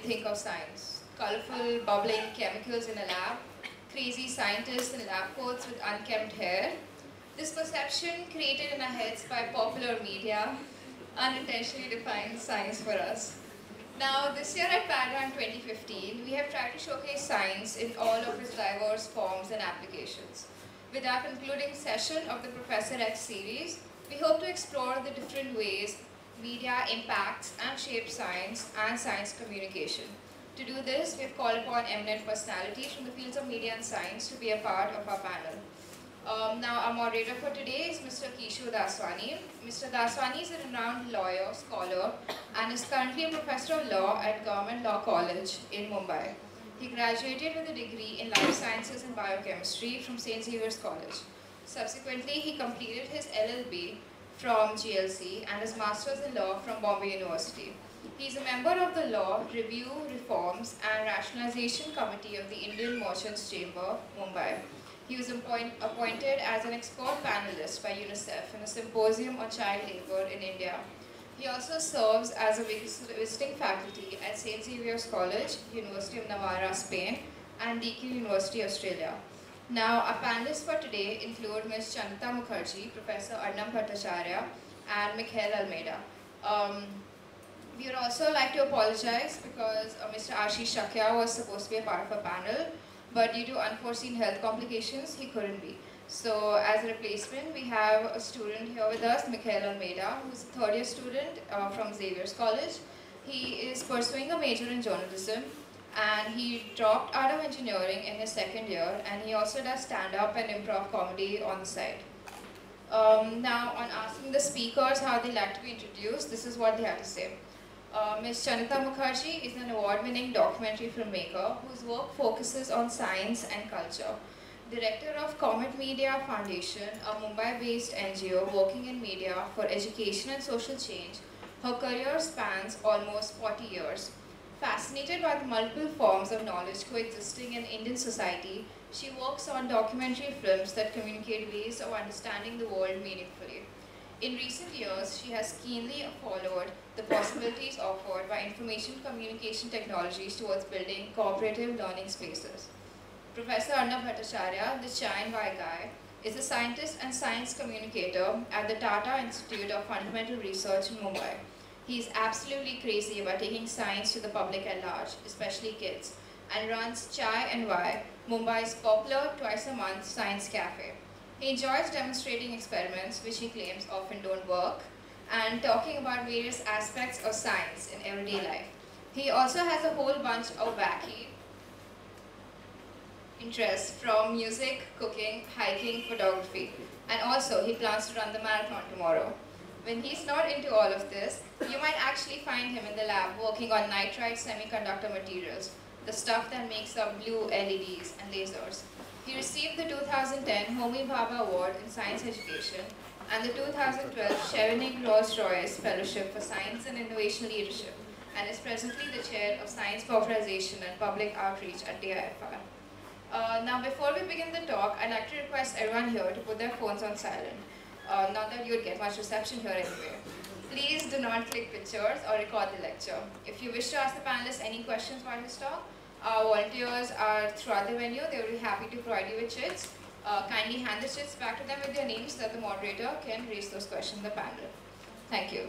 think of science. Colorful, bubbling chemicals in a lab, crazy scientists in lab coats with unkempt hair. This perception created in our heads by popular media unintentionally defines science for us. Now, this year at Padawan 2015, we have tried to showcase science in all of its diverse forms and applications. With our concluding session of the Professor X series, we hope to explore the different ways media impacts and shapes science and science communication. To do this, we've called upon eminent personalities from the fields of media and science to be a part of our panel. Now, our moderator for today is Mr. Kishore Daswani. Mr. Daswani is a renowned lawyer, scholar, and is currently a professor of law at Government Law College in Mumbai. He graduated with a degree in life sciences and biochemistry from St. Xavier's College. Subsequently, he completed his LLB from GLC and his master's in law from Bombay University. He is a member of the Law, Review, Reforms and Rationalization Committee of the Indian Merchants Chamber, Mumbai. He was appointed as an expert panelist by UNICEF in a symposium on child labor in India. He also serves as a visiting faculty at St. Xavier's College, University of Navarra, Spain, and Deakin University, Australia. Now, our panelists for today include Ms. Chanita Mukherjee, Professor Arnab Bhattacharya, and Mikhail Almeida. We would also like to apologize because Mr. Ashish Shakya was supposed to be a part of our panel, but due to unforeseen health complications, he couldn't be. So as a replacement, we have a student here with us, Mikhail Almeida, who's a third-year student from Xavier's College. He is pursuing a major in journalism, and he dropped out of engineering in his second year, and he also does stand-up and improv comedy on the side. Now, on asking the speakers how they like to be introduced, this is what they have to say. Ms. Chanita Mukherjee is an award-winning documentary filmmaker whose work focuses on science and culture. Director of Comet Media Foundation, a Mumbai-based NGO working in media for education and social change, her career spans almost 40 years. Fascinated by the multiple forms of knowledge coexisting in Indian society, she works on documentary films that communicate ways of understanding the world meaningfully. In recent years, she has keenly followed the possibilities offered by information communication technologies towards building cooperative learning spaces. Professor Arnab Bhattacharya, the Chai and Wai guy, is a scientist and science communicator at the Tata Institute of Fundamental Research in Mumbai. He is absolutely crazy about taking science to the public at large, especially kids, and runs Chai and Wai, Mumbai's popular twice-a-month science cafe. He enjoys demonstrating experiments which he claims often don't work and talking about various aspects of science in everyday life. He also has a whole bunch of wacky interests from music, cooking, hiking, photography, and also he plans to run the marathon tomorrow. When he's not into all of this, you might actually find him in the lab working on nitride semiconductor materials, the stuff that makes up blue LEDs and lasers. He received the 2010 Homi Bhabha Award in Science Education and the 2012 Chevening Rolls-Royce Fellowship for Science and Innovation Leadership, and is presently the chair of Science Popularization and Public Outreach at DIFR. Now, before we begin the talk, I'd like to request everyone here to put their phones on silent. Not that you would get much reception here anyway. Please do not click pictures or record the lecture. If you wish to ask the panelists any questions while this talk, our volunteers are throughout the venue. They will be happy to provide you with chits. Kindly hand the chits back to them with their names so that the moderator can raise those questions in the panel. Thank you.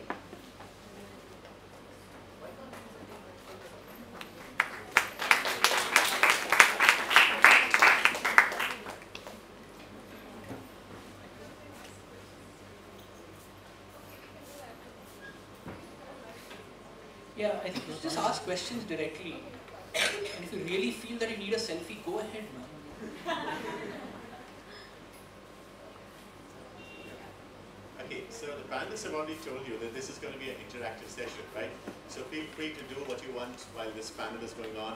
Yeah, I think you just ask questions directly. And if you really feel that you need a selfie, go ahead, man. Okay, so the panelists have already told you that this is going to be an interactive session, right? So feel free to do what you want while this panel is going on.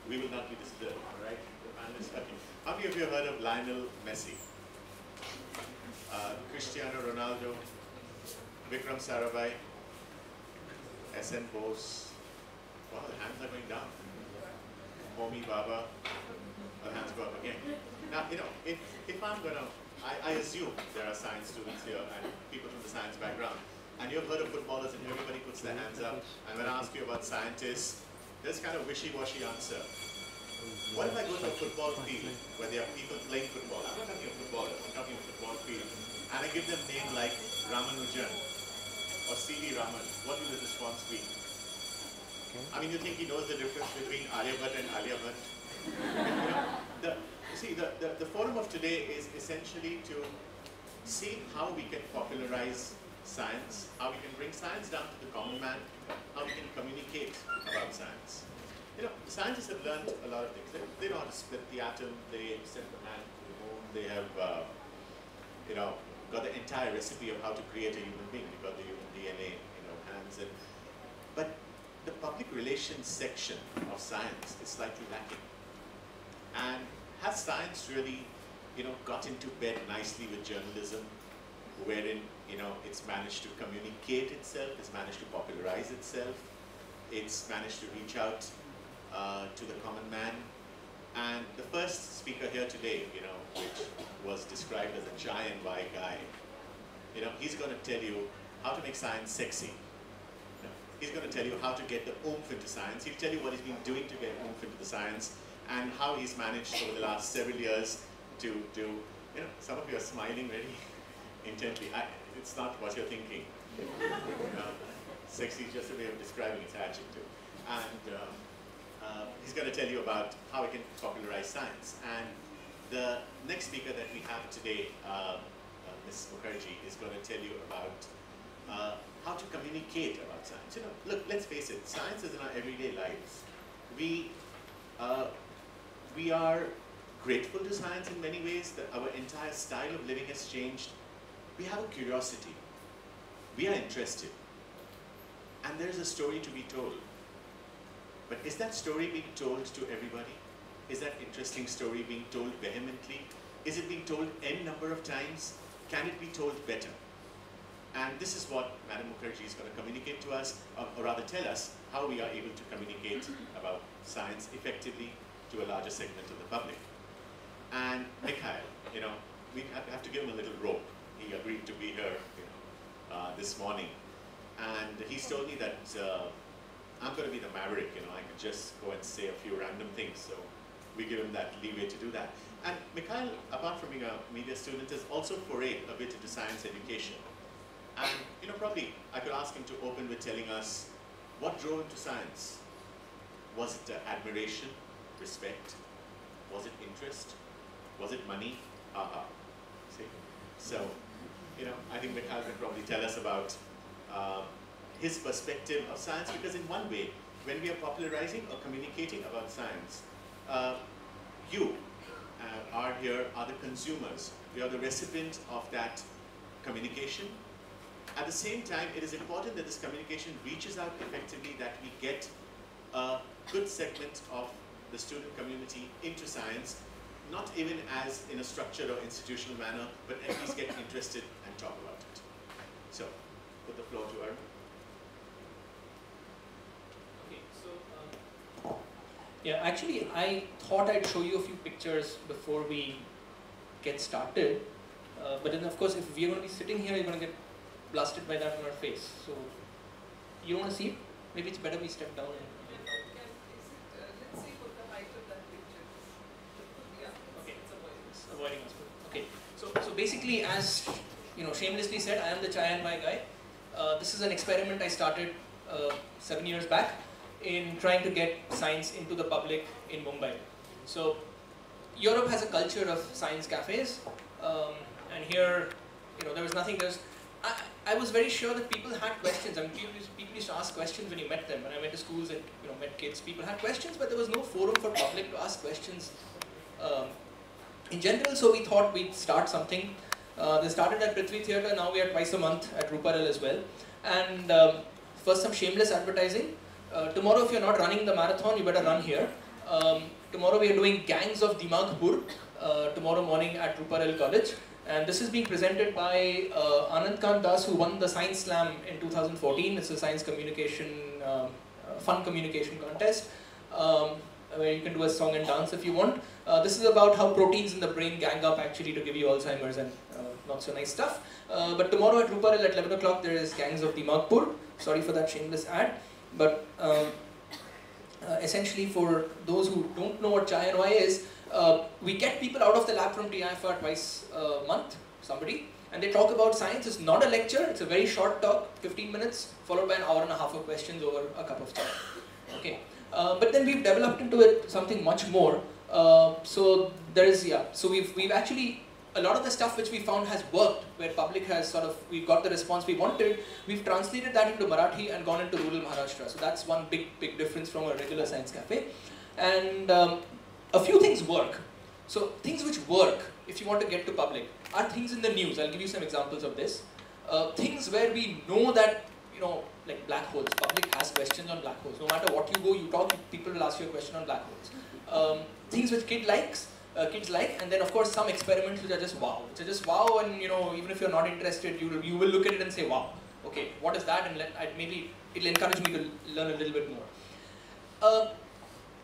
We will not be disturbed, all right? The panelists, okay. How many of you have heard of Lionel Messi? Cristiano Ronaldo, Vikram Sarabhai, SN Bose. Wow, the hands are going down. Homi Bhabha, the hands go up again. Now, you know, if I'm going to, I assume there are science students here and people from the science background. And you've heard of footballers and everybody puts their hands up. And when I ask you about scientists, There's kind of wishy-washy answer. What if I go to a football field where there are people playing football? I'm not talking of footballers, I'm talking of football field. And I give them name like Ramanujan or C.V. Raman. What will the response be? I mean, you think he knows the difference between Aryabhat and Alia Bhatt? The forum of today is essentially to see how we can popularize science, how we can bring science down to the common man, how we can communicate about science. You know, scientists have learned a lot of things. They know how to split the atom, they sent the man to the moon, they have, you know, got the entire recipe of how to create a human being. They've got the human DNA in our hands. But the public relations section of science is slightly lacking. And has science really, you know, got into bed nicely with journalism, wherein, you know, it's managed to communicate itself, it's managed to popularize itself, it's managed to reach out to the common man. And the first speaker here today, you know, which was described as a chai and wai guy, you know, he's going to tell you how to make science sexy. You know, he's going to tell you how to get the oomph into science. He'll tell you what he's been doing to get oomph into the science and how he's managed over the last several years to you know, some of you are smiling very intently. It's not what you're thinking. Sexy is just a way of describing its adjective. And he's going to tell you about how we can popularize science. And the next speaker that we have today, Ms. Mukherjee, is going to tell you about how to communicate about science. You know, look, let's face it, science is in our everyday lives. We are grateful to science in many ways, that our entire style of living has changed. We have a curiosity. We are interested. And there's a story to be told. But is that story being told to everybody? Is that interesting story being told vehemently? Is it being told n number of times? Can it be told better? And this is what Madam Mukherjee is going to communicate to us, or rather tell us how we are able to communicate about science effectively to a larger segment of the public. And Mikhail, you know, we have to give him a little rope. He agreed to be here, you know, this morning. And he's told me that I'm going to be the maverick, you know, I can just go and say a few random things, so we give him that leeway to do that. And Mikhail, apart from being a media student, has also forayed a bit into science education. And, you know, probably I could ask him to open with telling us what drove him to science. Was it admiration, respect? Was it interest? Was it money? Aha. See? So, you know, I think Mikhail can probably tell us about his perspective of science, because in one way, when we are popularizing or communicating about science, you are here, are the consumers. You are the recipient of that communication. At the same time, it is important that this communication reaches out effectively, that we get a good segment of the student community into science, not even as in a structured or institutional manner, but at least get interested and talk about it. So, put the floor to Arun. Okay, so yeah, actually, I thought I'd show you a few pictures before we get started. But then, of course, if we're going to be sitting here, you're going to get blasted by that on our face. So, you don't want to see it? Maybe it's better we step down. Let's see what the height of that picture is. Yeah, okay. it's Avoiding us. Okay. So basically, as you know, shamelessly said, I am the chai and wai guy. This is an experiment I started 7 years back in trying to get science into the public in Mumbai. So Europe has a culture of science cafes, and here, you know, there was nothing. I was very sure that people had questions. I mean, people used to ask questions when you met them. When I went to schools and, you know, met kids, people had questions, but there was no forum for public to ask questions in general. So we thought we'd start something. They started at Prithvi Theatre. Now we are twice a month at Ruparel as well. And first, some shameless advertising. Tomorrow, if you're not running the marathon, you better run here. Tomorrow we are doing Gangs of Dimagpur tomorrow morning at Ruparel College. And this is being presented by Anand Kant Das, who won the Science Slam in 2014. It's a science communication, fun communication contest, where you can do a song and dance if you want. This is about how proteins in the brain gang up actually to give you Alzheimer's and not so nice stuff. But tomorrow at Ruparel at 11 o'clock there is Gangs of Dimagpur. Sorry for that shameless ad. But essentially for those who don't know what Chai and Why is, we get people out of the lab from TIFR twice a month, somebody, and they talk about science. It's not a lecture, it's a very short talk, 15 minutes, followed by an hour and a half of questions over a cup of chai. Okay. But then we've developed into it something much more. So there is, yeah, so we've actually, a lot of the stuff which we found has worked, where public has sort of, we got the response we wanted, we've translated that into Marathi and gone into rural Maharashtra. So that's one big difference from a regular science cafe. And a few things work. So things which work, if you want to get to public, are things in the news. I'll give you some examples of this. Things where we know that, you know, like black holes, public has questions on black holes. No matter what you go, you talk, people will ask you a question on black holes. Things which kids like, and then of course some experiments which are just wow. Which are just wow, and you know, even if you're not interested, you will look at it and say, wow, okay, what is that? And maybe it'll encourage me to learn a little bit more.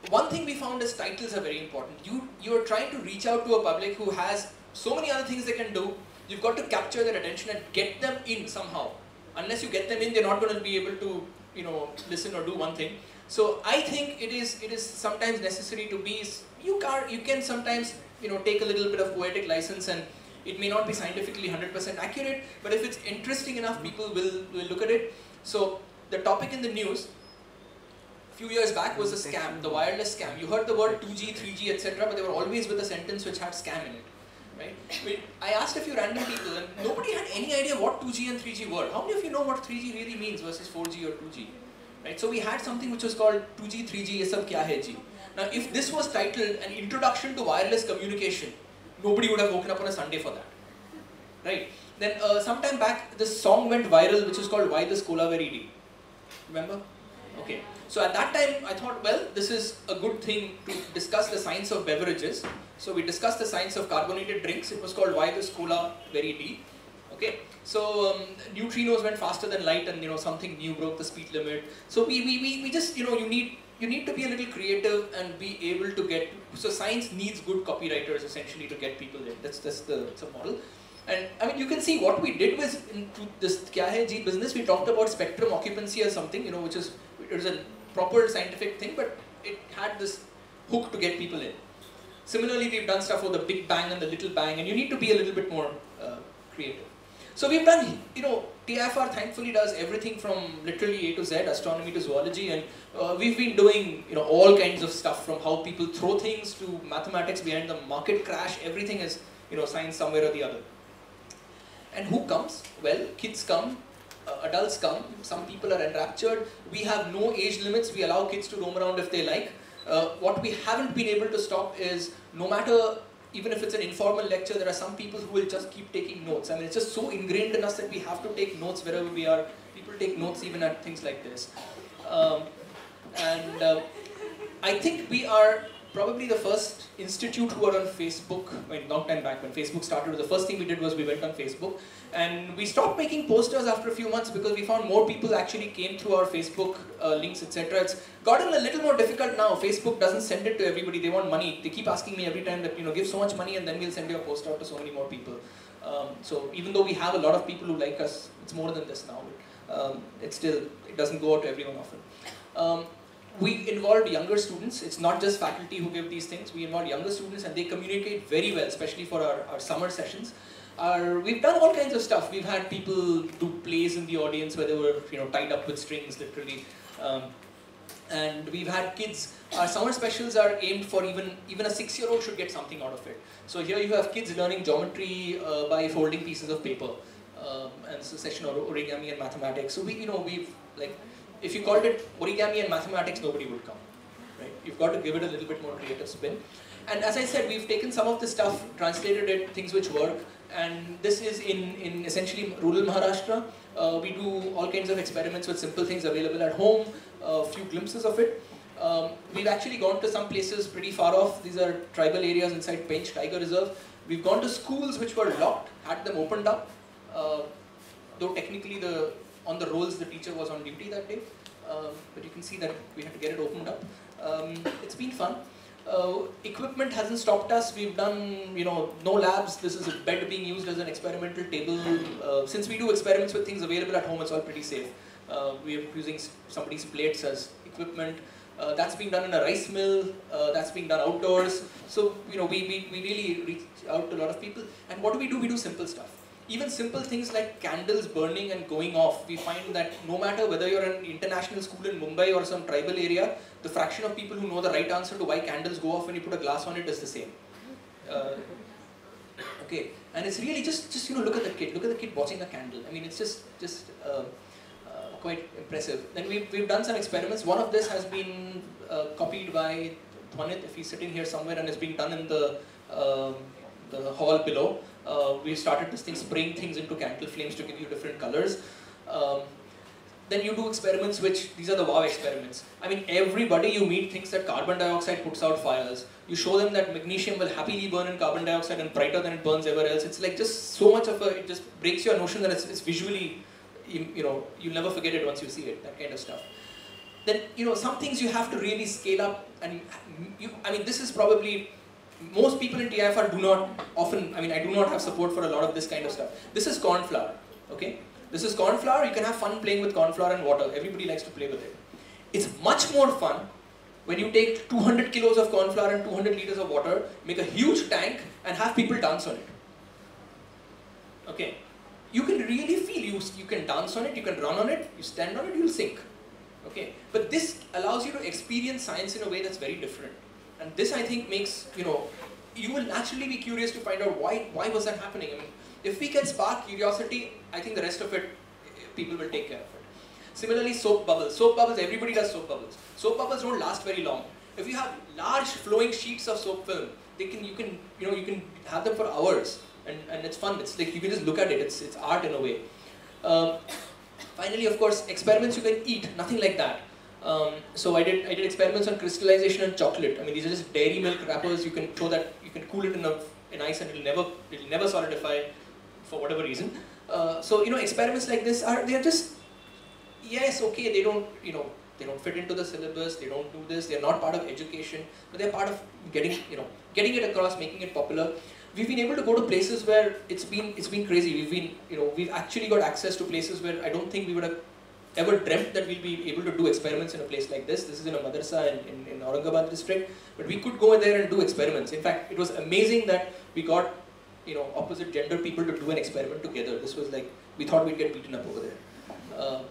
One thing we found is titles are very important. You are trying to reach out to a public who has so many other things they can do. You've got to capture their attention and get them in somehow. Unless you get them in, they're not going to be able to, you know, listen or do one thing. So I think it is sometimes necessary to be, you can sometimes, you know, take a little bit of poetic license, and it may not be scientifically 100% accurate, but if it's interesting enough, people will look at it. So the topic in the news a few years back was the scam, the wireless scam. You heard the word 2G, 3G, etc., but they were always with a sentence which had scam in it. Right? I asked a few random people, and nobody had any idea what 2G and 3G were. How many of you know what 3G really means versus 4G or 2G? Right? So we had something which was called 2G, 3G, ye sab kya hai ji? Now if this was titled an introduction to wireless communication, nobody would have woken up on a Sunday for that. Right? Then sometime back, this song went viral which is called Why This Cola Very Deep. Remember? Okay. So at that time, I thought, well, this is a good thing to discuss the science of beverages. So we discussed the science of carbonated drinks. It was called Why This Cola Very Deep. Okay. So neutrinos went faster than light, and you know, something new broke the speed limit. So we just, you know, you need to be a little creative and be able to get. So science needs good copywriters essentially to get people in. That's the model. And I mean, you can see what we did was into this Kya Hai Ji business. We talked about spectrum occupancy or something, you know, which is, it was a proper scientific thing, but it had this hook to get people in. Similarly, we've done stuff for the Big Bang and the Little Bang, and you need to be a little bit more creative. So we've done, you know, TIFR thankfully does everything from literally A to Z, astronomy to zoology, and we've been doing, you know, all kinds of stuff, from how people throw things to mathematics behind the market crash. Everything is, you know, science somewhere or the other. And who comes? Well, kids come, adults come, some people are enraptured. We have no age limits, we allow kids to roam around if they like. What we haven't been able to stop is, no matter, even if it's an informal lecture, there are some people who will just keep taking notes. I mean, it's just so ingrained in us that we have to take notes wherever we are. People take notes even at things like this. I think we are probably the first institute who are on Facebook. I mean, long time back when Facebook started, the first thing we did was we went on Facebook, and we stopped making posters after a few months because we found more people actually came through our Facebook links, etc. It's gotten a little more difficult now. Facebook doesn't send it to everybody. They want money. They keep asking me every time that, you know, give so much money and then we'll send you a post out to so many more people. So even though we have a lot of people who like us, it's more than this now. But, it doesn't go out to everyone often. We involved younger students. It's not just faculty who give these things. We involve younger students, and they communicate very well, especially for our summer sessions. We've done all kinds of stuff. We've had people do plays in the audience where they were, you know, tied up with strings, literally. And we've had kids. Our summer specials are aimed for even a 6-year-old should get something out of it. So here you have kids learning geometry by folding pieces of paper, and it's a session on origami and mathematics. So we've like, if you called it origami and mathematics, nobody would come, right? You've got to give it a little bit more creative spin. And as I said, we've taken some of the stuff, translated it, things which work, and this is in essentially rural Maharashtra. We do all kinds of experiments with simple things available at home, a few glimpses of it. We've actually gone to some places pretty far off. These are tribal areas inside Pench Tiger Reserve. We've gone to schools which were locked, had them opened up, though technically on the rolls the teacher was on duty that day. But you can see that we had to get it opened up. It's been fun. Equipment hasn't stopped us. We've done, no labs. This is a bed being used as an experimental table. Since we do experiments with things available at home, it's all pretty safe. We are using somebody's plates as equipment. That's being done in a rice mill. That's being done outdoors. So we really reach out to a lot of people. And what do? We do simple stuff. Even simple things like candles burning and going off, we find that no matter whether you're in an international school in Mumbai or some tribal area, the fraction of people who know the right answer to why candles go off when you put a glass on it is the same. Okay, and it's really just look at the kid watching a candle. I mean, it's just quite impressive. Then we've done some experiments. One of this has been copied by Dhwanit, if he's sitting here somewhere, and is being done in the hall below. We started this thing, spraying things into candle flames to give you different colors. Then you do experiments these are the wow experiments. I mean, everybody you meet thinks that carbon dioxide puts out fires. You show them that magnesium will happily burn in carbon dioxide and brighter than it burns ever else. It's like just so much of it just breaks your notion that it's visually, you'll never forget it once you see it, that kind of stuff. Then, some things you have to really scale up, and I mean, this is probably, most people in TIFR do not often, I do not have support for a lot of this kind of stuff. This is corn flour, okay? This is corn flour. You can have fun playing with corn flour and water. Everybody likes to play with it. It's much more fun when you take 200 kilos of corn flour and 200 liters of water, make a huge tank, and have people dance on it. Okay? You can really feel, you can dance on it, you can run on it, you stand on it, you'll sink. Okay? But this allows you to experience science in a way that's very different. And this, I think, makes, you will naturally be curious to find out why was that happening. I mean, if we can spark curiosity, I think the rest of it, people will take care of it. Similarly, soap bubbles. Soap bubbles, everybody does soap bubbles. Soap bubbles don't last very long. If you have large flowing sheets of soap film, you can have them for hours, and it's fun. It's like you can just look at it. It's art in a way. Finally, of course, experiments you can eat. Nothing like that. So I did experiments on crystallization and chocolate. I mean, these are just dairy milk wrappers. You can throw that. You can cool it in ice, and it'll never solidify for whatever reason. So experiments like this they're just, yes, okay, they don't fit into the syllabus, they don't do this, they're not part of education, but they're part of getting it across, making it popular. We've been able to go to places where it's been crazy. We've actually got access to places where I don't think we would have ever dreamt that we'll be able to do experiments in a place like this. This is in a madrasa in Aurangabad district, but we could go there and do experiments. In fact, it was amazing that we got opposite gender people to do an experiment together. This was like, we thought we'd get beaten up over there.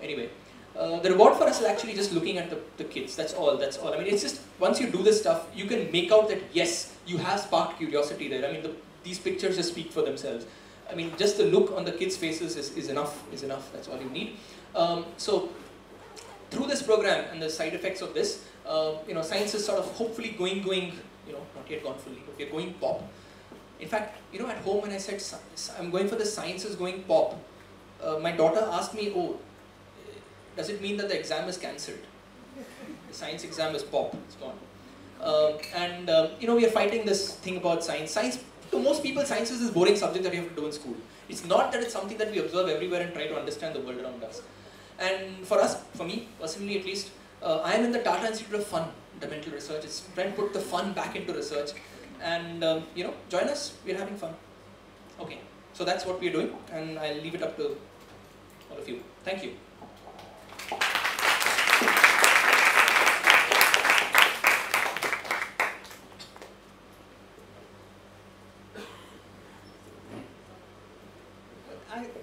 Anyway, the reward for us is actually just looking at the kids. That's all. I mean, it's just, once you do this stuff, you can make out that, yes, you have sparked curiosity there. I mean, these pictures just speak for themselves. I mean, just the look on the kids' faces is enough. That's all you need. So, through this program and the side effects of this, science is sort of hopefully going, not yet gone fully, but we're going pop. In fact, at home when I said, I'm going for the science is going pop, my daughter asked me, oh, does it mean that the exam is cancelled? The science exam is pop, it's gone. We are fighting this thing about science. Science, to most people, science is this boring subject that you have to do in school. It's not that it's something that we observe everywhere and try to understand the world around us. And for us, for me, personally at least, I am in the Tata Institute of Fundamental Research. It's trying to put the fun back into research. And, join us, we're having fun. Okay, so that's what we're doing, and I'll leave it up to all of you. Thank you.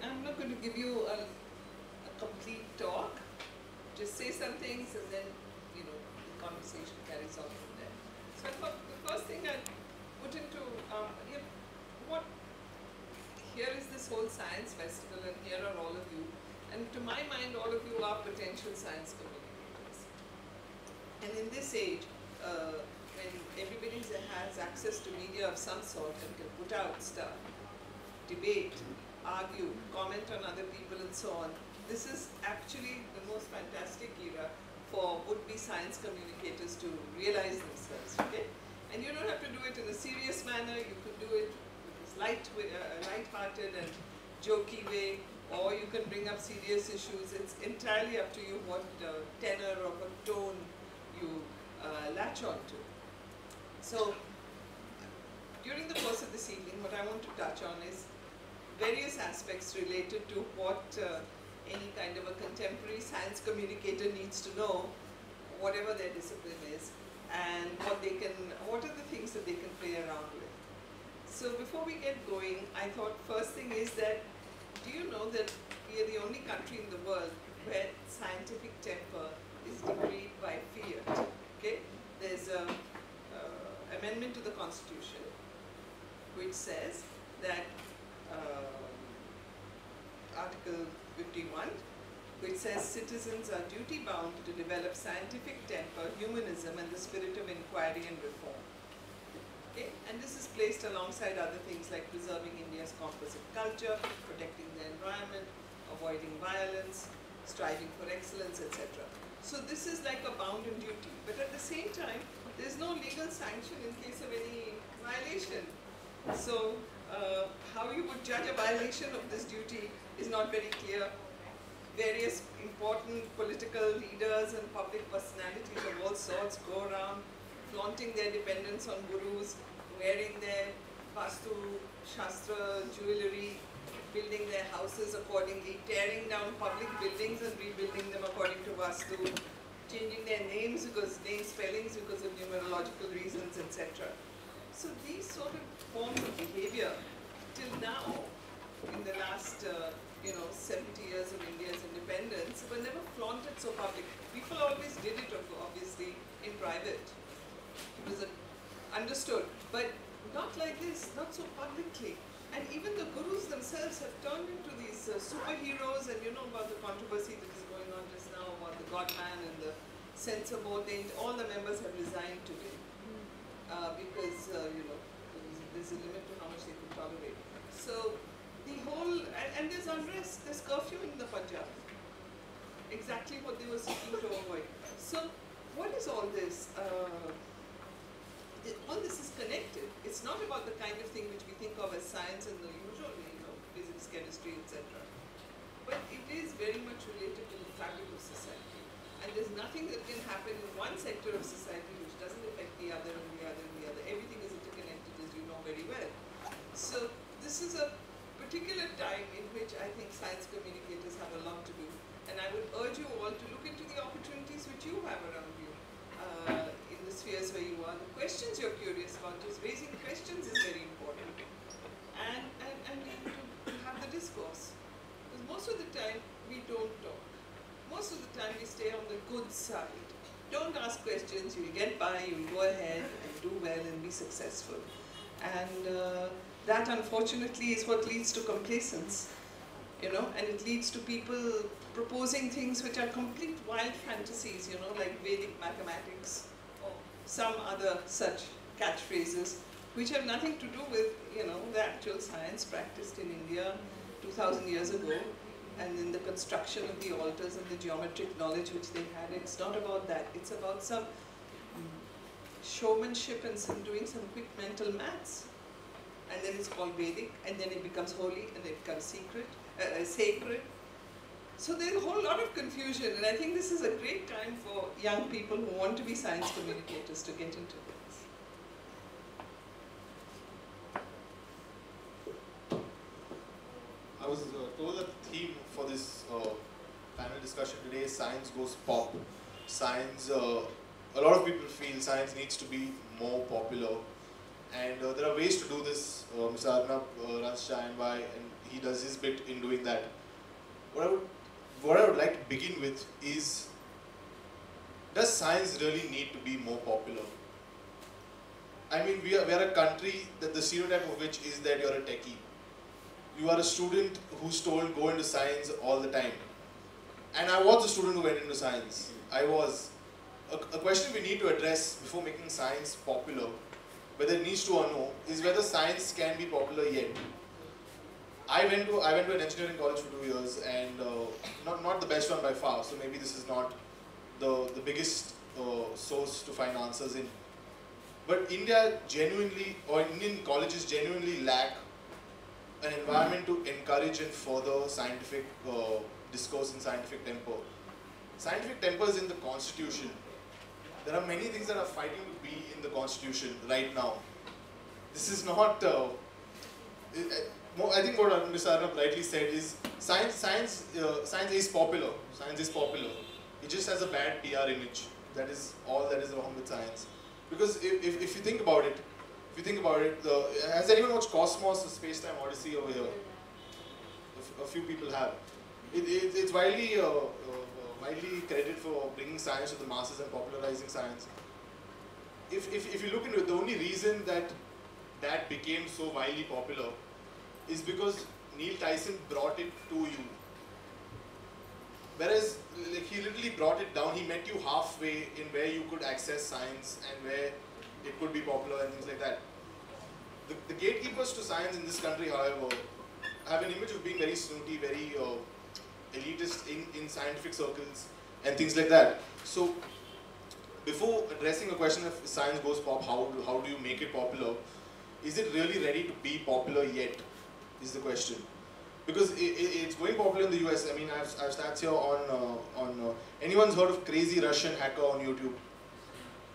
I'm not going to give you a complete talk. Just say some things, and then, the conversation carries on from there. So I thought the first thing I'd put into, here is this whole science festival, and here are all of you. And to my mind, all of you are potential science communicators. And in this age, when everybody has access to media of some sort and can put out stuff, debate, argue, comment on other people and so on, this is actually the most fantastic era for would-be science communicators to realize themselves, okay? And you don't have to do it in a serious manner, you could do it with this light-hearted and jokey way, or you can bring up serious issues. It's entirely up to you what tenor or what tone you latch on to. So, during the course of this evening, what I want to touch on is various aspects related to what any kind of a contemporary science communicator needs to know whatever their discipline is, and what are the things that they can play around with. So before we get going, I thought first thing is that, do you know that we are the only country in the world where scientific temper is decreed by fiat? Okay, there's a amendment to the Constitution which says that Article 51, which says citizens are duty bound to develop scientific temper, humanism, and the spirit of inquiry and reform. Okay? And this is placed alongside other things like preserving India's composite culture, protecting the environment, avoiding violence, striving for excellence, etc. So this is like a bounden duty, but at the same time, there's no legal sanction in case of any violation. So how you would judge a violation of this duty is not very clear. Various important political leaders and public personalities of all sorts go around flaunting their dependence on gurus, wearing their Vastu Shastra jewelry, building their houses accordingly, tearing down public buildings and rebuilding them according to Vastu, changing their names spellings because of numerological reasons, etc. So these sort of forms of behavior, till now, in the last 70 years of India's independence, were never flaunted so public. People always did it, obviously, in private. It was understood, but not like this, not so publicly. And even the gurus themselves have turned into these superheroes, and you know about the controversy that is going on just now about the God-man and the censor board. All the members have resigned today because there's a limit to how much they could tolerate. So the whole, and there's unrest, there's curfew in the Punjab. Exactly what they were seeking to avoid. So what is all this? All this is connected. It's not about the kind of thing which we think of as science in the usual way, physics, chemistry, etc. But it is very much related to the fabric of society. And there's nothing that can happen in one sector of society which doesn't affect the other and the other and the other. Everything is interconnected, as you know very well. So this is a particular time in which I think science communicators have a lot to do. And I would urge you all to look into the opportunities which you have around you in the spheres where you are. The questions you're curious about, just raising questions is very important. And to have the discourse. Because most of the time, we don't talk. Most of the time, we stay on the good side. Don't ask questions, you'll get by, you'll go ahead and do well and be successful. And that, unfortunately, is what leads to complacence. And it leads to people proposing things which are complete wild fantasies, like Vedic mathematics or some other such catchphrases, which have nothing to do with, the actual science practiced in India 2000 years ago, and in the construction of the altars and the geometric knowledge which they had. It's not about that. It's about some showmanship and doing some quick mental maths. And then it's called Vedic, and then it becomes holy, and it becomes sacred. So there's a whole lot of confusion, and I think this is a great time for young people who want to be science communicators to get into this. I was told that the theme for this panel discussion today is science goes pop. Science, a lot of people feel science needs to be more popular. And there are ways to do this. Mr. Arnab runs Chayan-Y, and he does his bit in doing that. What I would like to begin with is, does science really need to be more popular? I mean, we are a country that the stereotype of which is that you're a techie. You are a student who's told go into science all the time. And I was a student who went into science. I was. A question we need to address before making science popular, whether it needs to or no, is whether science can be popular yet. I went to an engineering college for 2 years, and not the best one by far, so maybe this is not the biggest source to find answers in. But India genuinely, or Indian colleges genuinely lack an environment to encourage and further scientific discourse and scientific temper. Scientific temper is in the Constitution. There are many things that are fighting to be in the Constitution right now. This is not, I think what Mr. Arnab rightly said is, science is popular. Science is popular. It just has a bad PR image. That is all that is wrong with science. Because if you think about it, has anyone watched Cosmos, the Space-Time Odyssey over here? A few people have. It's widely credited for bringing science to the masses and popularizing science. If you look into it, the only reason that became so widely popular is because Neil Tyson brought it to you. Whereas, like, he literally brought it down. He met you halfway in where you could access science and where it could be popular and things like that. The gatekeepers to science in this country, however, have an image of being very snooty, very elitist in scientific circles and things like that. So, before addressing a question if science goes pop, how do you make it popular? Is it really ready to be popular yet? Is the question. Because it's going popular in the US. I mean, I've stats here on anyone's heard of Crazy Russian Hacker on YouTube?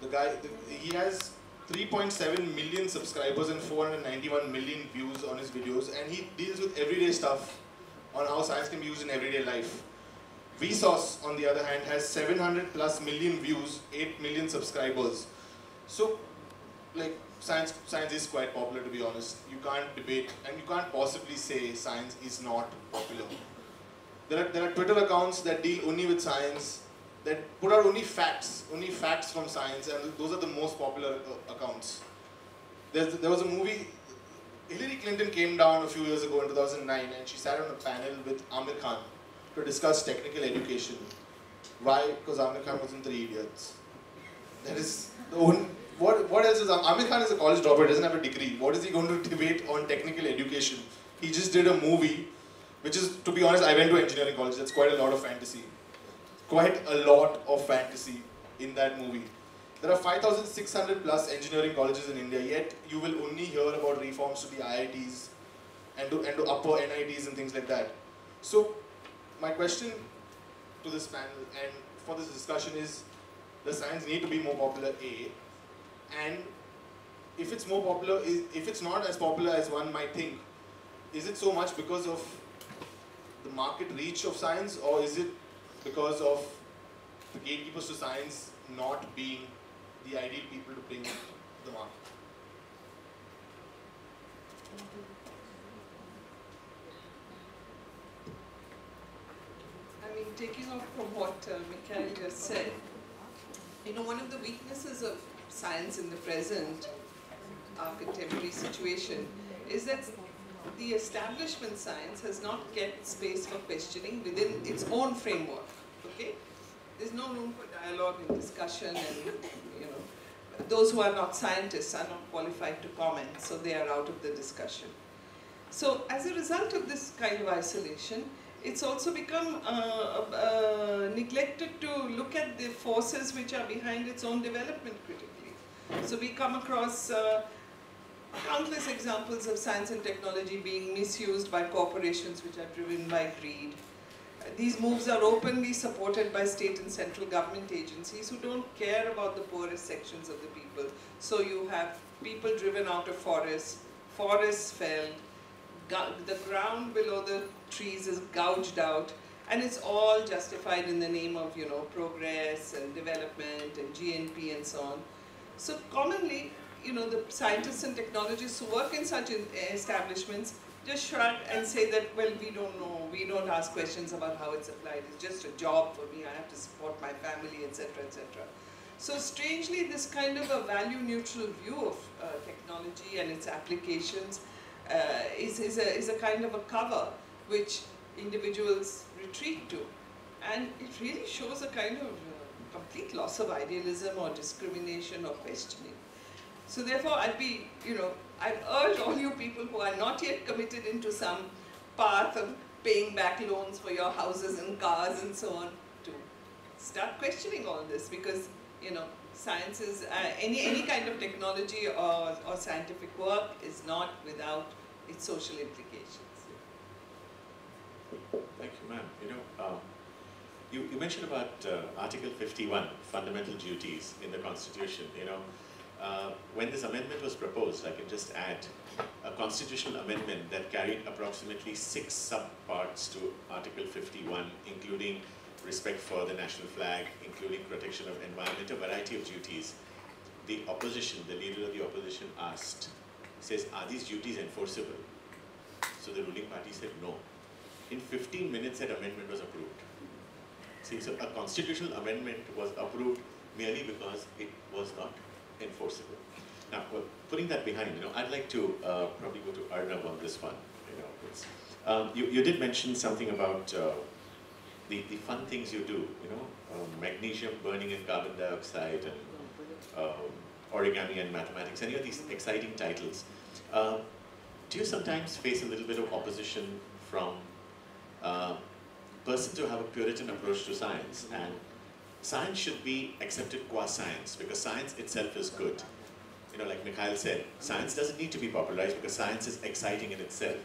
The guy, he has 3.7 million subscribers and 491 million views on his videos, and he deals with everyday stuff on how science can be used in everyday life. Vsauce, on the other hand, has 700 plus million views, 8 million subscribers. So, like, science is quite popular, to be honest. You can't debate, and you can't possibly say science is not popular. There are Twitter accounts that deal only with science, that put out only facts from science, and those are the most popular accounts. There was a movie, Hillary Clinton came down a few years ago in 2009, and she sat on a panel with Amir Khan to discuss technical education. Why? Because Amir Khan was in Three Idiots. That is the only... What else is Amir Khan is a college dropout, doesn't have a degree. What is he going to debate on technical education? He just did a movie, which is, to be honest, I went to engineering college. That's quite a lot of fantasy. Quite a lot of fantasy in that movie. There are 5,600 plus engineering colleges in India, yet you will only hear about reforms to the IITs and to upper NITs and things like that. So, my question to this panel and for this discussion is, does science need to be more popular, A? And if it's more popular, if it's not as popular as one might think, is it so much because of the market reach of science, or is it because of the gatekeepers to science not being the ideal people to bring to the market? I mean, taking off from what Mikhail just said, you know, one of the weaknesses of science in the present, our contemporary situation, is that the establishment science has not kept space for questioning within its own framework, okay? There's no room for dialogue and discussion, and, you know, those who are not scientists are not qualified to comment, so they are out of the discussion. So as a result of this kind of isolation, it's also become neglected to look at the forces which are behind its own development critically. So we come across countless examples of science and technology being misused by corporations which are driven by greed. These moves are openly supported by state and central government agencies who don't care about the poorest sections of the people. So you have people driven out of forests, forests felled, the ground below the trees is gouged out, and it's all justified in the name of, you know, progress and development and GNP and so on. So commonly, you know, the scientists and technologists who work in such establishments just shrug and say that, well, we don't know, we don't ask questions about how it's applied, it's just a job for me, I have to support my family, etc., etc. So strangely, this kind of a value-neutral view of technology and its applications is a kind of a cover which individuals retreat to. And it really shows a kind of complete loss of idealism or discrimination or questioning. So therefore, I'd be, you know, I'd urge all you people who are not yet committed into some path of paying back loans for your houses and cars and so on, to start questioning all this, because, you know, science is, any kind of technology or scientific work is not without its social implications. Thank you, ma'am. You know, you mentioned about Article 51, fundamental duties in the Constitution. You know, when this amendment was proposed, I can just add a constitutional amendment that carried approximately 6 subparts to Article 51, including respect for the national flag, including protection of environment, a variety of duties. The opposition, the leader of the opposition asked, says, are these duties enforceable? So the ruling party said no. In 15 minutes, that amendment was approved. See, so a constitutional amendment was approved merely because it was not enforceable. Now, putting that behind, I'd like to probably go to Arnab on this one. You did mention something about the fun things you do, magnesium burning in carbon dioxide and origami and mathematics, any of these exciting titles. Do you sometimes face a little bit of opposition from persons who have a Puritan approach to science, and science should be accepted qua science because science itself is good? Like Mikhail said, science doesn't need to be popularized because science is exciting in itself.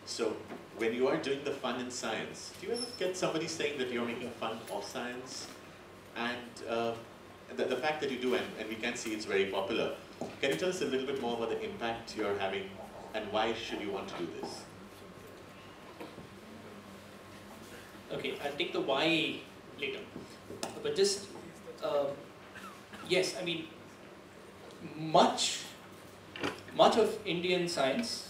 So when you are doing the fun in science, do you ever get somebody saying that you're making fun of science? And the fact that you do, and we can see it's very popular, can you tell us a little bit more about the impact you're having and why should you want to do this? Okay, I'll take the why later. But just, yes, I mean, much of Indian science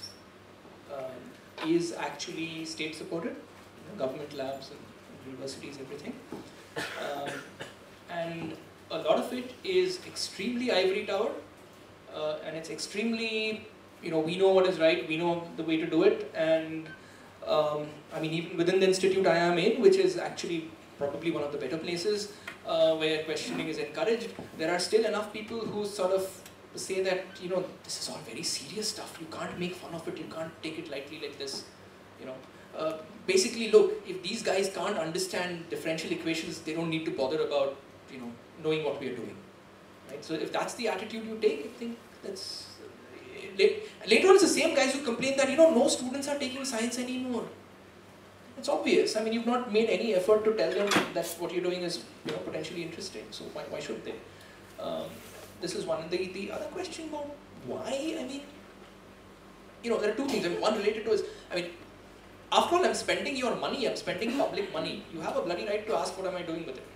is actually state supported, government labs and universities, everything. And a lot of it is extremely ivory tower, and it's extremely, we know what is right, we know the way to do it, and I mean, even within the institute I am in, which is actually probably one of the better places where questioning is encouraged, there are still enough people who sort of say that, this is all very serious stuff, you can't make fun of it, you can't take it lightly like this, basically, look, if these guys can't understand differential equations, they don't need to bother about, knowing what we are doing, right? So if that's the attitude you take, I think that's... Later on, it's the same guys who complain that, no students are taking science anymore. It's obvious. I mean, you've not made any effort to tell them that what you're doing is, potentially interesting. So why should they? This is one. The other question about why, I mean, there are two things. I mean, one related to is, I mean, after all, I'm spending your money, I'm spending public money. You have a bloody right to ask what am I doing with it,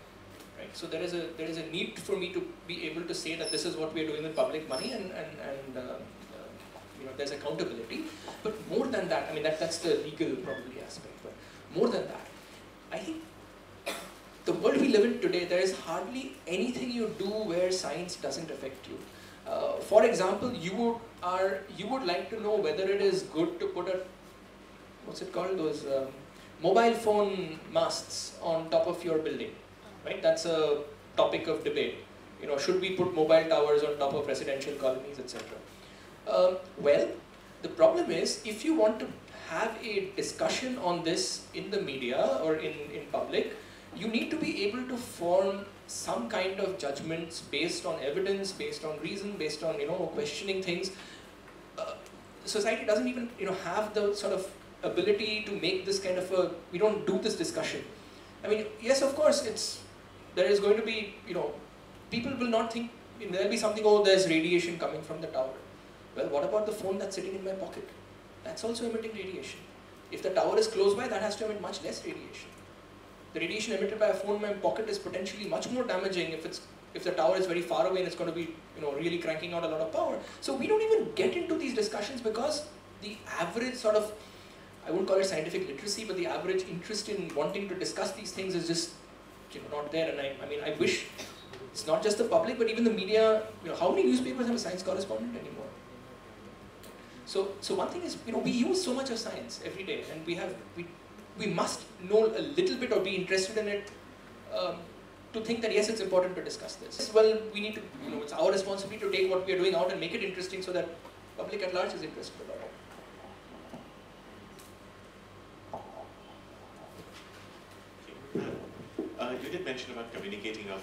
right? So there is a need for me to be able to say that this is what we are doing with public money, and there's accountability. But more than that, I mean, that's the legal probably aspect. But more than that, I think the world we live in today, there is hardly anything you do where science doesn't affect you. For example, you would like to know whether it is good to put a, what's it called, those mobile phone masts on top of your building, right? That's a topic of debate. Should we put mobile towers on top of residential colonies, etc. Well, the problem is, if you want to have a discussion on this in the media or in public, you need to be able to form some kind of judgments based on evidence, based on reason, based on, questioning things. Society doesn't even, have the sort of ability to make this kind of we don't do this discussion. I mean, yes, of course, there is going to be, people will not think, there'll be something, oh, there's radiation coming from the tower. Well, what about the phone that's sitting in my pocket? That's also emitting radiation. If the tower is close by, that has to emit much less radiation. The radiation emitted by a phone in my pocket is potentially much more damaging if the tower is very far away and it's going to be, really cranking out a lot of power. So we don't even get into these discussions because the average sort of, I wouldn't call it scientific literacy, but the average interest in wanting to discuss these things is just, not there. And I mean, I wish it's not just the public, but even the media. How many newspapers have a science correspondent anymore? So one thing is, we use so much of science every day, and we must know a little bit or be interested in it to think that yes, it's important to discuss this. Well, we need to, it's our responsibility to take what we are doing out and make it interesting so that public at large is interested about it. You did mention about communicating of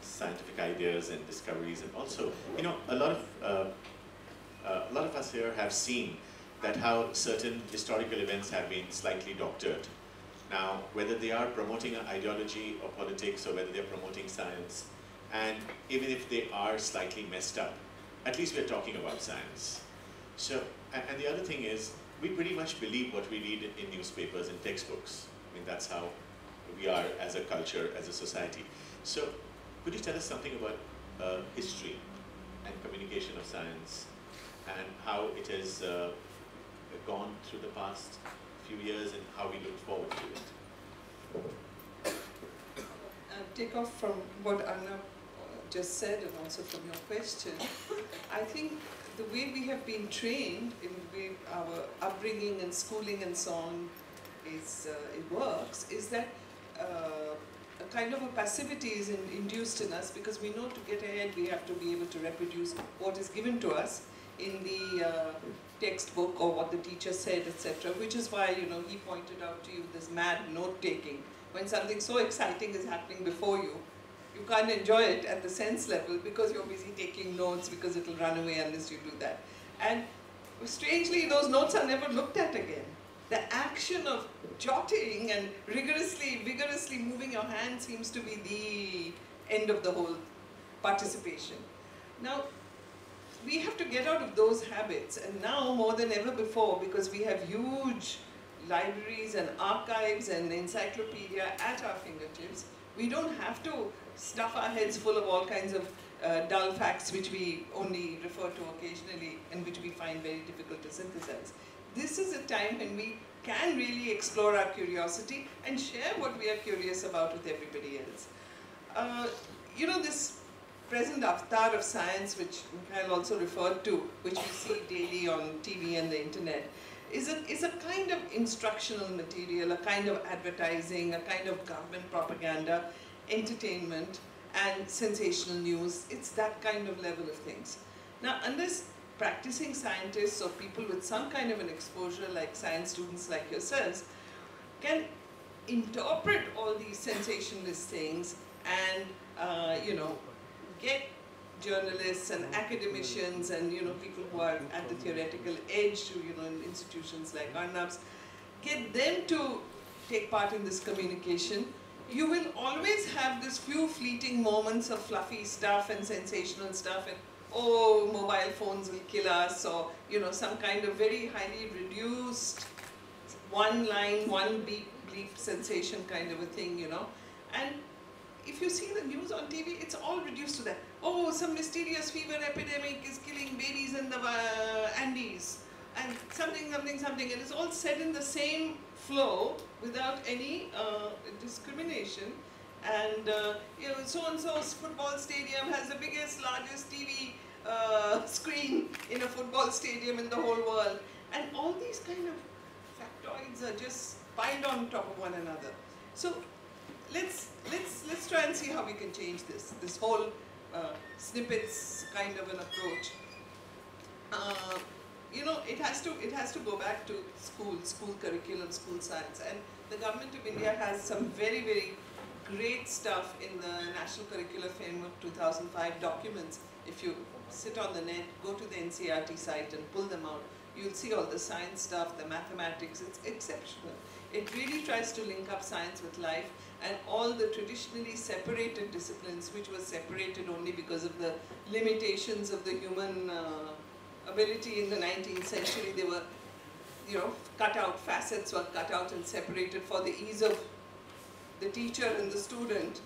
scientific ideas and discoveries, and also, a lot of us here have seen that how certain historical events have been slightly doctored. Now, whether they are promoting an ideology or politics, or whether they're promoting science, and even if they are slightly messed up, at least we're talking about science. So, and the other thing is, we pretty much believe what we read in newspapers and textbooks. I mean, that's how we are as a culture, as a society. So could you tell us something about history and communication of science and how it has gone through the past few years and how we look forward to it? Take off from what Arnab just said and also from your question. I think the way we have been trained, in the way our upbringing and schooling and so on it works, is that a kind of a passivity is induced in us, because we know to get ahead we have to be able to reproduce what is given to us in the textbook or what the teacher said, etc. Which is why, you know, he pointed out to you this mad note-taking. When something so exciting is happening before you, you can't enjoy it at the sense level because you're busy taking notes, because it'll run away unless you do that. And strangely, those notes are never looked at again. The action of jotting and vigorously moving your hand seems to be the end of the whole participation. Now, we have to get out of those habits, and now more than ever before, because we have huge libraries and archives and encyclopedia at our fingertips, we don't have to stuff our heads full of all kinds of dull facts which we only refer to occasionally and which we find very difficult to synthesize. This is a time when we can really explore our curiosity and share what we are curious about with everybody else. You know, this present avatar of science, which Mikhail also referred to, which we see daily on TV and the internet, is a kind of instructional material, a kind of advertising, a kind of government propaganda, entertainment, and sensational news. It's that kind of level of things. Now, unless practicing scientists or people with some kind of an exposure, like science students like yourselves, can interpret all these sensationalist things and, you know, get journalists and academicians and, you know, people who are at the theoretical edge, you know, in institutions like Arnab's, get them to take part in this communication, you will always have this few fleeting moments of fluffy stuff and sensational stuff and, oh, mobile phones will kill us, or, you know, some kind of very highly reduced one line, one beep, bleep sensation kind of a thing, you know. And if you see the news on TV, it's all reduced to that. Oh, some mysterious fever epidemic is killing babies in the Andes, and something, and it's all said in the same flow without any discrimination. And you know, so-and-so's football stadium has the biggest, largest TV screen in a football stadium in the whole world. And all these kind of factoids are just piled on top of one another. So let's try and see how we can change this whole snippets kind of an approach. You know, it has to go back to school curriculum, school science, and the Government of India has some very, very great stuff in the National Curricular Framework 2005 documents. If you sit on the net, go to the NCERT site and pull them out, you'll see all the science stuff, the mathematics. It's exceptional. It really tries to link up science with life, and all the traditionally separated disciplines, which were separated only because of the limitations of the human ability in the 19th century. They were, you know, cut out, facets were cut out and separated for the ease of the teacher and the student.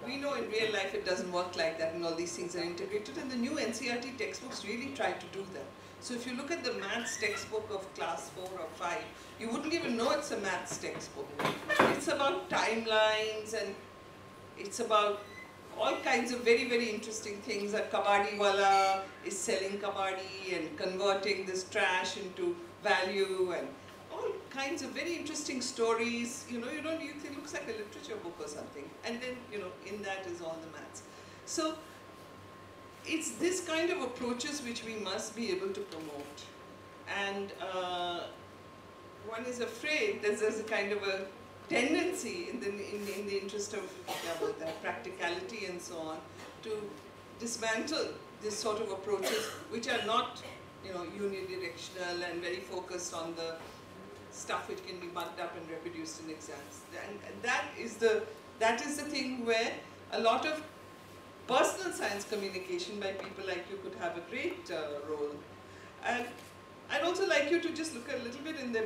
We know in real life it doesn't work like that, and all these things are integrated, and the new NCERT textbooks really try to do that. So if you look at the maths textbook of class 4 or 5, you wouldn't even know it's a maths textbook. It's about timelines, and it's about all kinds of very, very interesting things. A kabaddi wala is selling kabaddi and converting this trash into value, and all kinds of very interesting stories. You know, you think it looks like a literature book or something. And then, you know, in that is all the maths. So it's this kind of approaches which we must be able to promote. And one is afraid that there's a kind of a tendency in the interest of practicality and so on to dismantle this sort of approaches which are not, you know, unidirectional and very focused on the stuff which can be mugged up and reproduced in exams. And that is the thing where a lot of personal science communication by people like you could have a great role. And I'd also like you to just look a little bit in the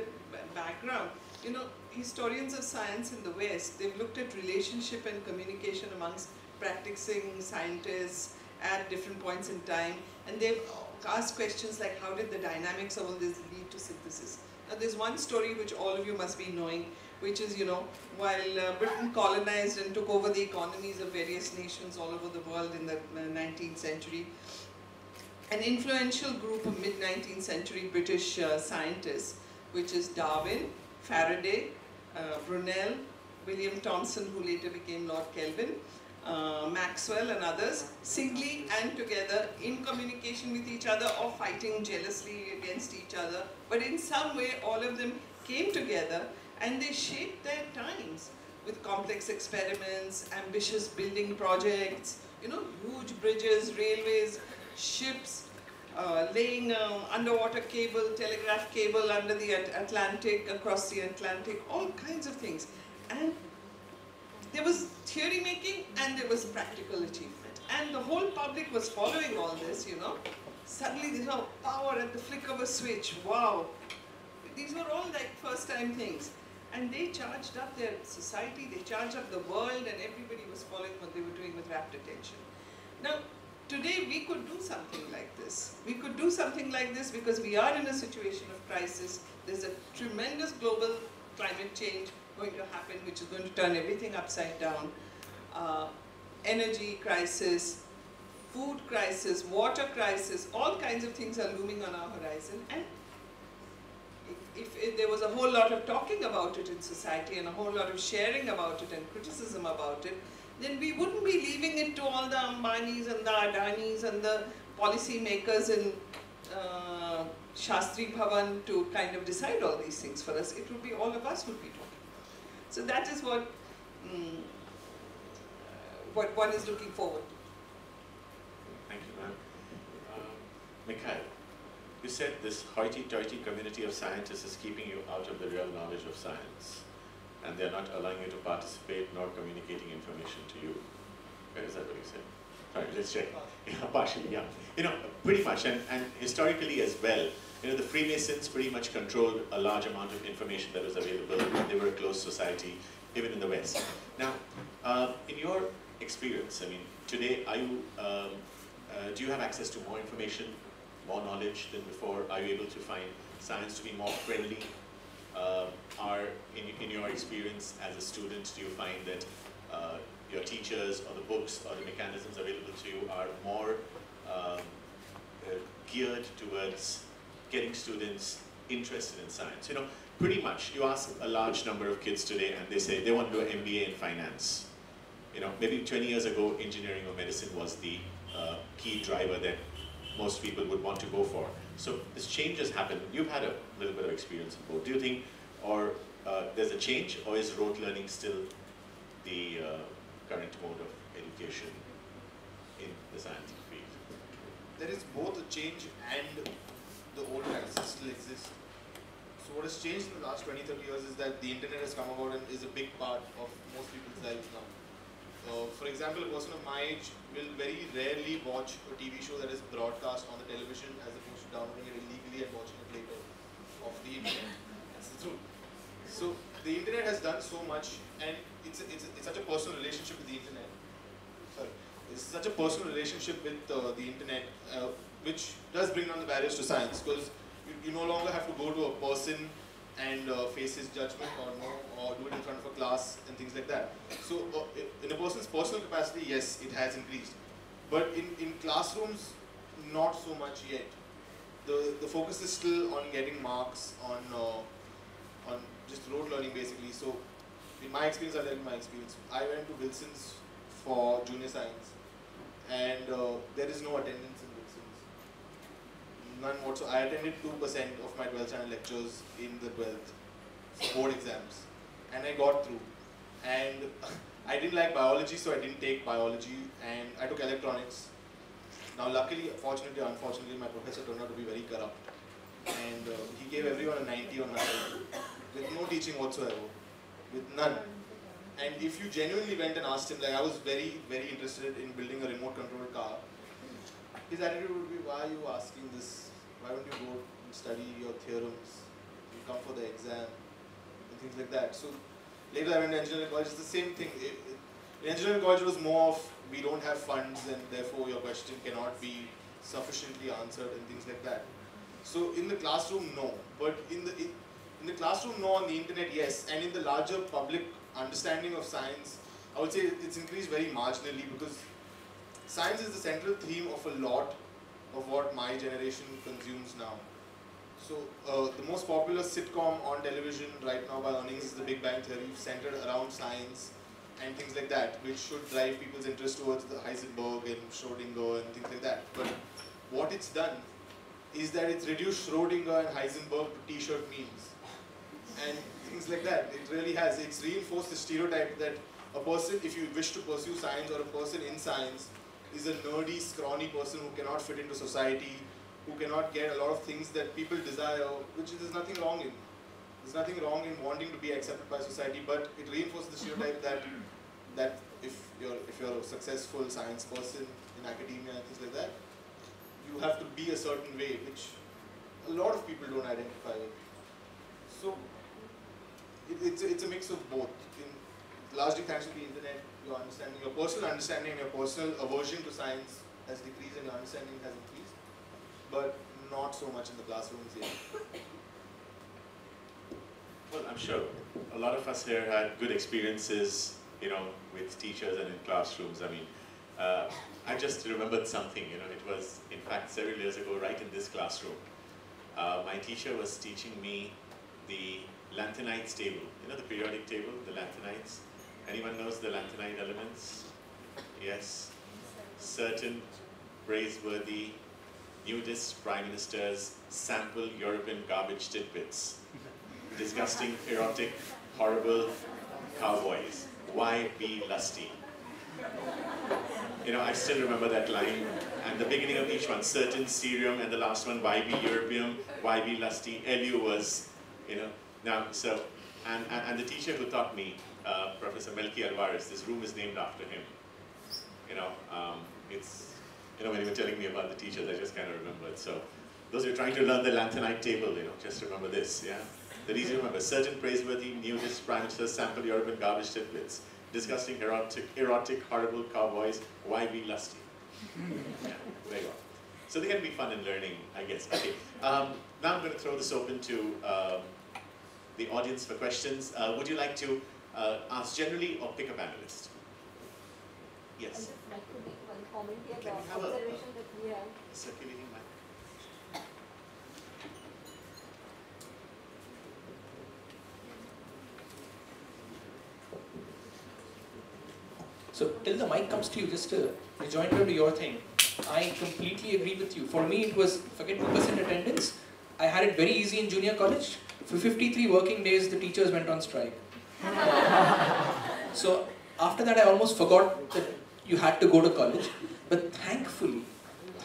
background. you know, historians of science in the West, they've looked at relationship and communication amongst practicing scientists at different points in time, and they've asked questions like how did the dynamics of all this lead to synthesis. Now there's one story which all of you must be knowing, which is, you know, while Britain colonized and took over the economies of various nations all over the world in the 19th century, an influential group of mid-19th century British scientists, which is Darwin, Faraday, Brunel, William Thomson, who later became Lord Kelvin, Maxwell and others, singly and together in communication with each other or fighting jealously against each other, but in some way all of them came together and they shaped their times with complex experiments, ambitious building projects, you know, huge bridges, railways, ships, laying underwater cable, telegraph cable under the Atlantic, across the Atlantic, all kinds of things. And there was theory making and there was practical achievement. And the whole public was following all this, you know. Suddenly they saw power at the flick of a switch, wow. These were all like first time things. And they charged up their society, they charged up the world, and everybody was following what they were doing with rapt attention. Now, today we could do something like this. We could do something like this because we are in a situation of crisis. There's a tremendous global climate change going to happen, which is going to turn everything upside down. Energy crisis, food crisis, water crisis, all kinds of things are looming on our horizon. And if there was a whole lot of talking about it in society and a whole lot of sharing about it and criticism about it, then we wouldn't be leaving it to all the Ambanis and the Adanis and the policy makers in Shastri Bhavan to kind of decide all these things for us. It would be all of us would be talking. So that is what one is looking forward to. Thank you, ma'am. Mikhail, you said this hoity-toity community of scientists is keeping you out of the real knowledge of science, and they're not allowing you to participate nor communicating information to you. Is that what you said? Sorry, let's check. Yeah, partially, yeah. You know, pretty much, and historically as well, you know, the Freemasons pretty much controlled a large amount of information that was available. They were a closed society, even in the West. Now, in your experience, I mean, today, are you, do you have access to more information, more knowledge than before? Are you able to find science to be more friendly? In your experience as a student, do you find that your teachers or the books or the mechanisms available to you are more geared towards getting students interested in science? You know, pretty much, you ask a large number of kids today and they say they want to do an MBA in finance. You know, maybe 20 years ago, engineering or medicine was the key driver that most people would want to go for. So this change has happened. You've had a little bit of experience in both. Do you think, or there's a change, or is rote learning still the current mode of education in the scientific field? There is both a change and the old practices still exist. So what has changed in the last 20-30 years is that the internet has come about and is a big part of most people's lives now. For example, a person of my age will very rarely watch a TV show that is broadcast on the television as opposed to downloading it illegally and watching it later off the internet. That's the truth. So the internet has done so much, and it's such a personal relationship with the internet. Sorry, it's such a personal relationship with the internet, which does bring down the barriers to science, because you no longer have to go to a person and face his judgment or do it in front of a class and things like that. So in a person's personal capacity, yes, it has increased. But in classrooms, not so much yet. The focus is still on getting marks, on just rote learning basically. So in my experience, I'll tell you my experience. I went to Wilson's for junior science, and there is no attendance in Wilson's. None whatsoever. I attended 2% of my 12th standard lectures in the 12th board exams, and I got through. And I didn't like biology, so I didn't take biology, and I took electronics. Now luckily, fortunately or unfortunately, my professor turned out to be very corrupt, and he gave everyone a 90 or nothing, with no teaching whatsoever, with none. And if you genuinely went and asked him, like I was very, very interested in building a remote controlled car, his attitude would be, why are you asking this? Why don't you go and study your theorems? You come for the exam, and things like that. So later I went to engineering college, it's the same thing. In engineering college it was more of, we don't have funds and therefore your question cannot be sufficiently answered and things like that. So in the classroom, no. But in the classroom, no. On the internet, yes. And in the larger public understanding of science, I would say it's increased very marginally, because science is the central theme of a lot of what my generation consumes now. So the most popular sitcom on television right now by earnings is The Big Bang Theory, centered around science and things like that, which should drive people's interest towards the Heisenberg and Schrodinger and things like that. But what it's done is that it's reduced Schrodinger and Heisenberg to t-shirt memes and things like that. It really has. It's reinforced the stereotype that a person, if you wish to pursue science, or a person in science, is a nerdy, scrawny person who cannot fit into society, who cannot get a lot of things that people desire, which there's nothing wrong in. There's nothing wrong in wanting to be accepted by society, but it reinforces the stereotype that if you're a successful science person in academia and things like that, you have to be a certain way, which a lot of people don't identify with. So it's a mix of both. Largely thanks to the internet, your understanding, your personal understanding, your personal aversion to science has decreased and your understanding has increased, but not so much in the classrooms yet. Well, I'm sure a lot of us here had good experiences, you know, with teachers and in classrooms. I mean, I just remembered something, you know, it was in fact several years ago, right in this classroom. My teacher was teaching me the lanthanides table, you know, the periodic table, the lanthanides. Anyone knows the lanthanide elements? Yes. Certain praiseworthy nudist prime ministers sample European garbage tidbits. Disgusting, erotic, horrible cowboys. Why be lusty? You know, I still remember that line, and the beginning of each one, certain Cerium, and the last one, why be European, why be lusty? LU was, you know, now, so, and the teacher who taught me, Professor Melky Alvarez, this room is named after him. You know, it's, you know, when you were telling me about the teachers, I just kind of remembered. So, those who are trying to learn the lanthanide table, you know, just remember this, yeah? The reason remember, certain praiseworthy nudist prime ministers sample European garbage tidbits. Disgusting, erotic, horrible cowboys, why be lusty? Yeah, very well. So they can be fun in learning, I guess. Okay, now I'm going to throw this open to the audience for questions. Would you like to ask generally or pick a panelist? Yes. I'd just like to make one comment here, Can the we have observation that we have. circulating mic? So till the mic comes to you, just a rejoinder to your thing. I completely agree with you. For me, it was, forget 2% attendance. I had it very easy in junior college. For 53 working days, the teachers went on strike. So after that, I almost forgot that you had to go to college. But thankfully,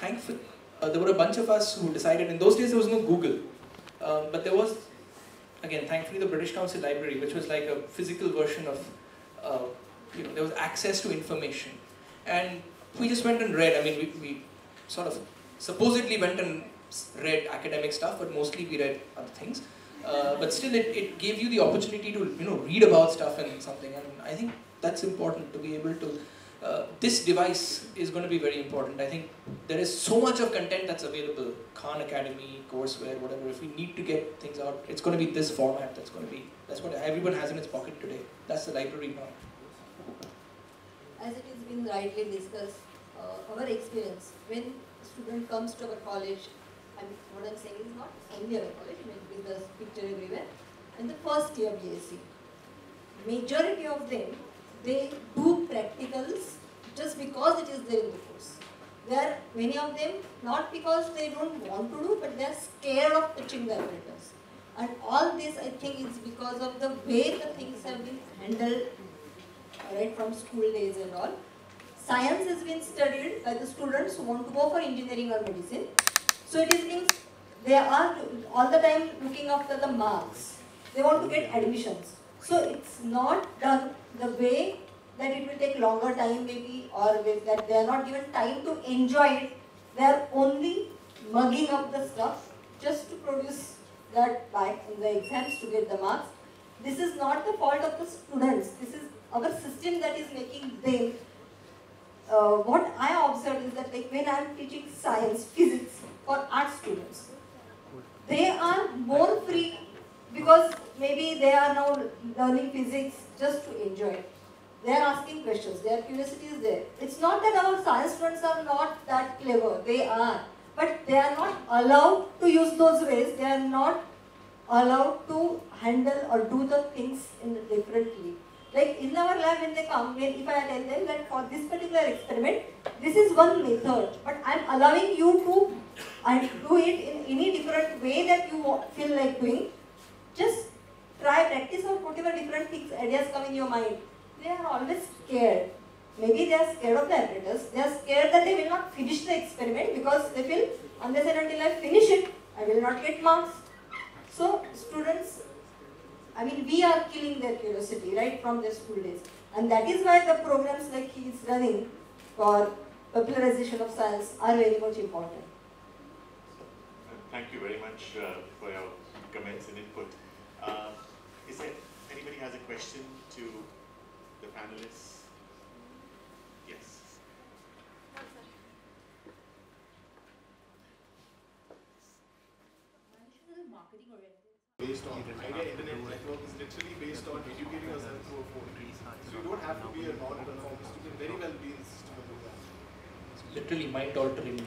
there were a bunch of us who decided, in those days there was no Google. But there was, again, thankfully the British Council Library, which was like a physical version of, you know, there was access to information. And we just went and read. I mean, we sort of supposedly went and read academic stuff, but mostly we read other things. But still, it gave you the opportunity to, you know, read about stuff and something. And I think that's important, to be able to. This device is going to be very important. I think there is so much of content that's available. Khan Academy, courseware, whatever. If we need to get things out, it's going to be this format. That's what everyone has in its pocket today. That's the library now. As it has been rightly discussed, our experience, when a student comes to our college, and what I'm saying is not only our college, maybe the picture everywhere, and the first year BSc, majority of them, they do practicals just because it is there in the course. There are many of them, not because they don't want to do, but they are scared of touching the apparatus. And all this, I think, is because of the way the things have been handled right from school days and all. Science has been studied by the students who want to go for engineering or medicine. So it means they are all the time looking after the marks. They want to get admissions. So it's not done the way that it will take longer time maybe, or that they are not given time to enjoy it. They are only mugging up the stuff just to produce that by in the exams to get the marks. This is not the fault of the students. This is our system that is making them. What I observed is that like when I am teaching science, physics for art students, they are more free because maybe they are now learning physics just to enjoy it. They are asking questions, their curiosity is there. It's not that our science students are not that clever, they are. But they are not allowed to use those ways, they are not allowed to handle or do the things in differently. Like in our lab when they come, if I tell them that for this particular experiment, this is one method, but I am allowing you to do it in any different way that you feel like doing. Just try, practice or whatever different things, ideas come in your mind. They are always scared. Maybe they are scared of the apparatus. They are scared that they will not finish the experiment because they feel unless and until I finish it, I will not get marks. So students, I mean, we are killing their curiosity right from their school days. And that is why the programs like he is running for popularization of science are very much important. Thank you very much for your comments and input. Is there anybody has a question to the panelists? Yes. Based on Idea Internet Network is literally based on educating yourself through a phone. So you don't have to be a non-conformist. You can very well be in the system of the Literally mind altering.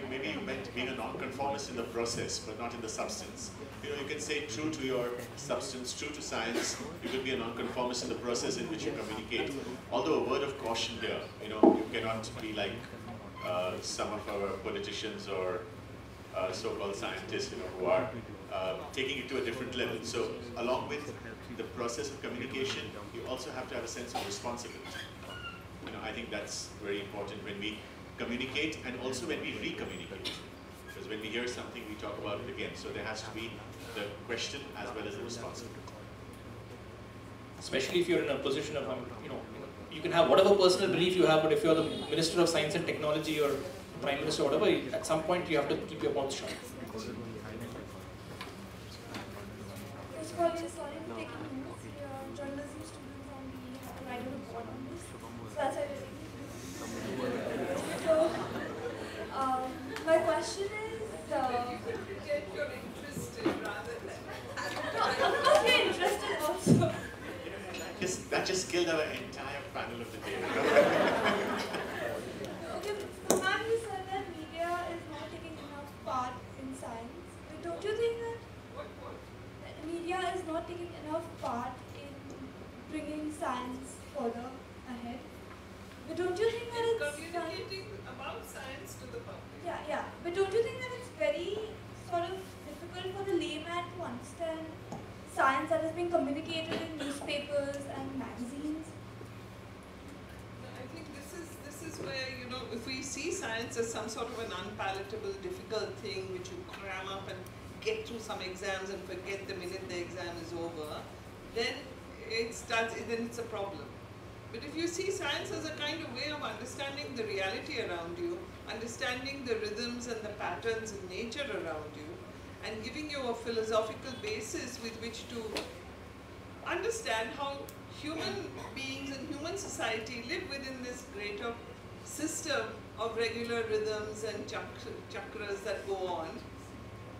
Maybe you meant being a non-conformist in the process, but not in the substance. You know, you can say true to your substance, true to science. You could be a non-conformist in the process in which you communicate. Although a word of caution here, you know, you cannot be like some of our politicians or so-called scientists, you know, who are taking it to a different level. So, along with the process of communication, you also have to have a sense of responsibility. You know, I think that's very important when we communicate and also when we re-communicate. Because when we hear something, we talk about it again. So there has to be the question as well as the responsibility. Especially if you're in a position of, you know, you can have whatever personal belief you have, but if you're the Minister of Science and Technology or Prime Minister or whatever, at some point you have to keep your mouth shut. First of all, we are sorry for taking notes. We are journalism students and we have to write a report on this. So that's why we're So, my question is... Get your interested rather than... No, of course we're interested also. That just killed our entire panel of the day. Okay, so ma'am, you said that media is not taking enough part in science. But don't you think that media is not taking enough part in bringing science further ahead? But don't you think that it's communicating about science to the public? Yeah. But don't you think that it's very sort of difficult for the layman to understand science that is being communicated in newspapers and magazines? I think this is where, you know, if we see science as some sort of an unpalatable, difficult thing which you cram up and get through some exams and forget the minute the exam is over, then it's a problem. But if you see science as a kind of way of understanding the reality around you, understanding the rhythms and the patterns in nature around you, and giving you a philosophical basis with which to understand how human beings and human society live within this greater system of regular rhythms and chakras that go on,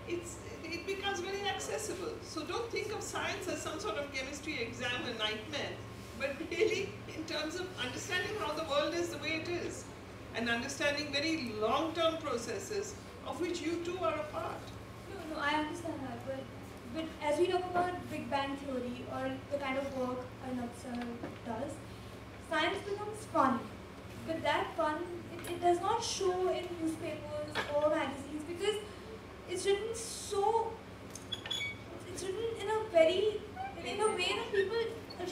it becomes very accessible. So don't think of science as some sort of chemistry exam, a nightmare, but really in terms of understanding how the world is the way it is, and understanding very long-term processes of which you too are a part. No, I understand that, but as we talk about Big Bang Theory or the kind of work Arnab sir does, science becomes fun. But that fun, it does not show in newspapers or magazines because it's written in a way that people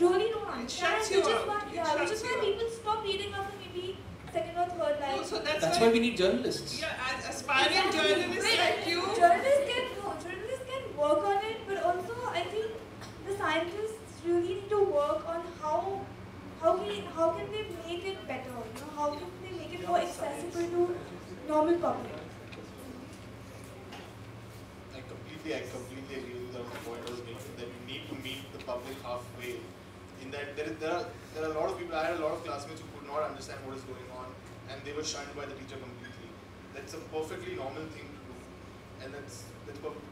really don't understand. It shuts you out. Which is why people stop reading after maybe second or third line. No, so That's why we need journalists. Yeah, as aspiring journalists like you. Journalists can work on it, but also I think the scientists really need to work on how can they make it better. You know, how can they make it more accessible to normal public. I completely I completely agree with you. That was the point I was making, that you need to meet the public halfway. In that there are a lot of people, I had a lot of classmates who could not understand what is going on and they were shunned by the teacher completely. That's a perfectly normal thing to do. And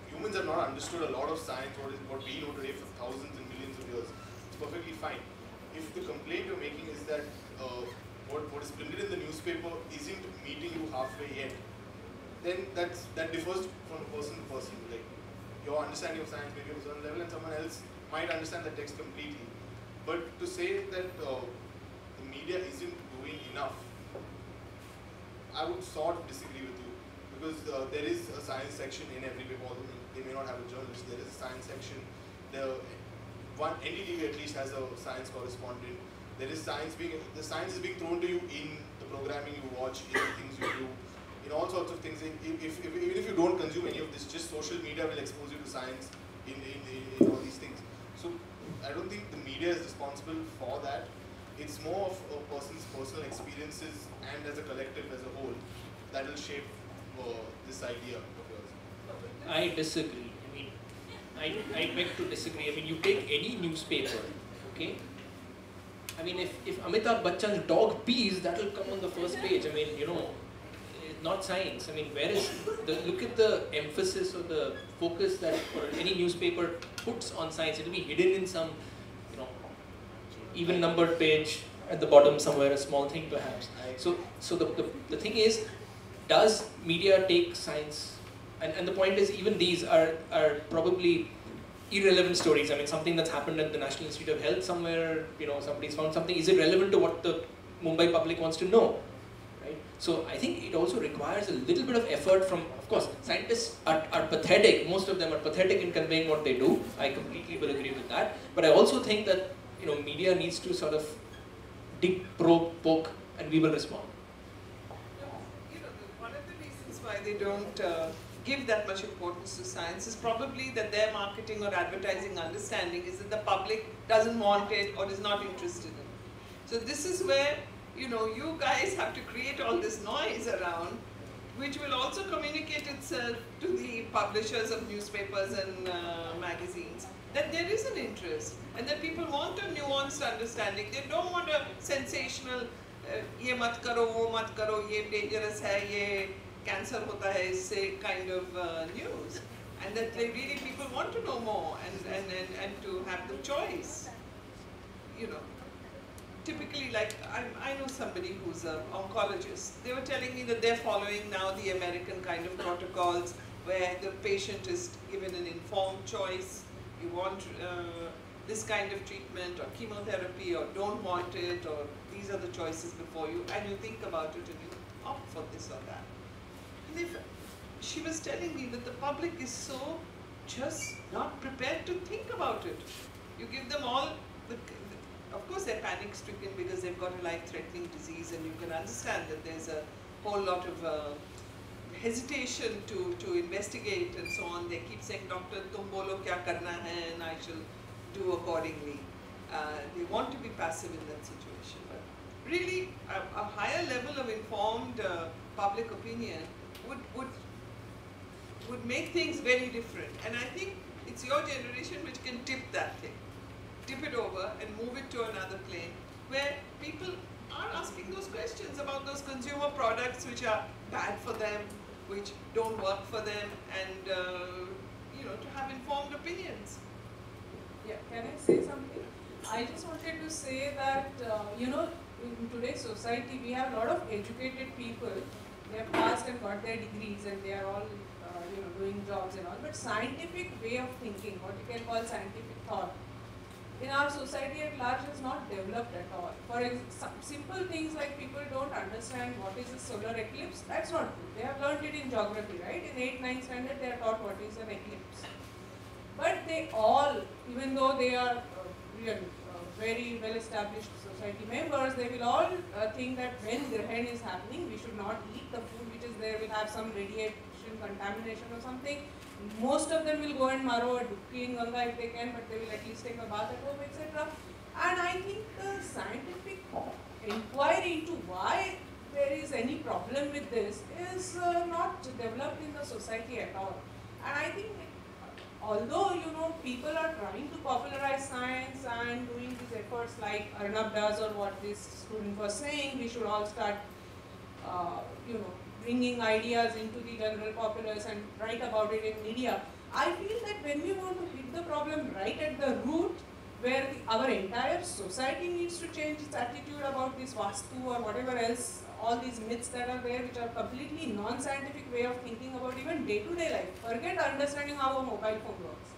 humans have not understood a lot of science, what we know today for thousands and millions of years. It's perfectly fine. If the complaint you're making is that what is printed in the newspaper isn't meeting you halfway yet, then that differs from person to person. Like, your understanding of science may be of a certain level and someone else might understand the text completely. But to say that the media isn't doing enough, I would sort of disagree with you, because there is a science section in every paper. They may not have a journalist. There is a science section. NDTV at least has a science correspondent. The science is being thrown to you in the programming you watch, in the things you do, in all sorts of things. Even if you don't consume any of this, just social media will expose you to science in all these things. So I don't think the media is responsible for that. It's more of a person's personal experiences and as a collective, as a whole, that will shape this idea of yours. I disagree. I beg to disagree. I mean, you take any newspaper, okay? I mean, if Amitabh Bachchan's dog pees, that will come on the first page. I mean, not science. I mean, look at the emphasis or the focus that any newspaper puts on science. It will be hidden in some, even numbered page at the bottom somewhere, a small thing perhaps. So the thing is, does media take science? And the point is, even these are probably irrelevant stories. I mean, something that's happened at the National Institute of Health somewhere, somebody's found something. Is it relevant to what the Mumbai public wants to know? Right? So I think it also requires a little bit of effort from, of course, scientists are pathetic. Most of them are pathetic in conveying what they do. I completely will agree with that. But I also think that, media needs to sort of dig, probe, poke, and we will respond. One of the reasons why they don't give that much importance to science is probably that their marketing or advertising understanding is that the public doesn't want it or is not interested in it. So this is where, you guys have to create all this noise around, which will also communicate itself to the publishers of newspapers and magazines, that there is an interest and that people want a nuanced understanding. They don't want a sensational, ye mat karo, wo mat karo, ye dangerous hai, ye cancer hota hai, isse kind of news. And that people want to know more and to have the choice. Typically, like, I know somebody who's an oncologist. They were telling me that they're following now the American kind of protocols where the patient is given an informed choice. You want this kind of treatment or chemotherapy, or don't want it, or these are the choices before you, and you think about it and you opt for this or that. And she was telling me that the public is so just not prepared to think about it. You give them all of course they're panic stricken because they've got a life-threatening disease, and you can understand that there's a whole lot of hesitation to investigate and so on. They keep saying, doctor, tum bolo kya karna hai, and I shall do accordingly. They want to be passive in that situation. But really, a higher level of informed public opinion would make things very different. And I think it's your generation which can tip that thing. Tip it over and move it to another plane where people are asking those questions about those consumer products which are bad for them, which don't work for them, and to have informed opinions. Yeah, can I say something? I just wanted to say that in today's society we have a lot of educated people. They have passed and got their degrees and they are all doing jobs and all. But scientific way of thinking, what you can call scientific thought, in our society at large is not developed at all. For some simple things like people don't understand what is a solar eclipse, that's not true. They have learned it in geography, right? In 8th, 9th standard they are taught what is an eclipse. But they all, even though they are very well established society members, they will all think that when Grahan is happening, we should not eat the food which is there, will have some radiation contamination or something. Most of them will go and maro a dubki in Ganga if they can, but they will at least take a bath at home, etc. And I think the scientific inquiry into why there is any problem with this is not developed in the society at all. And I think although people are trying to popularize science and doing these efforts like Arnab does, or what this student was saying, we should all start bringing ideas into the general populace and write about it in media. I feel that when we want to hit the problem right at the root, where our entire society needs to change its attitude about this Vastu or whatever else, all these myths that are there, which are completely non-scientific way of thinking about even day-to-day life. Forget understanding how a mobile phone works.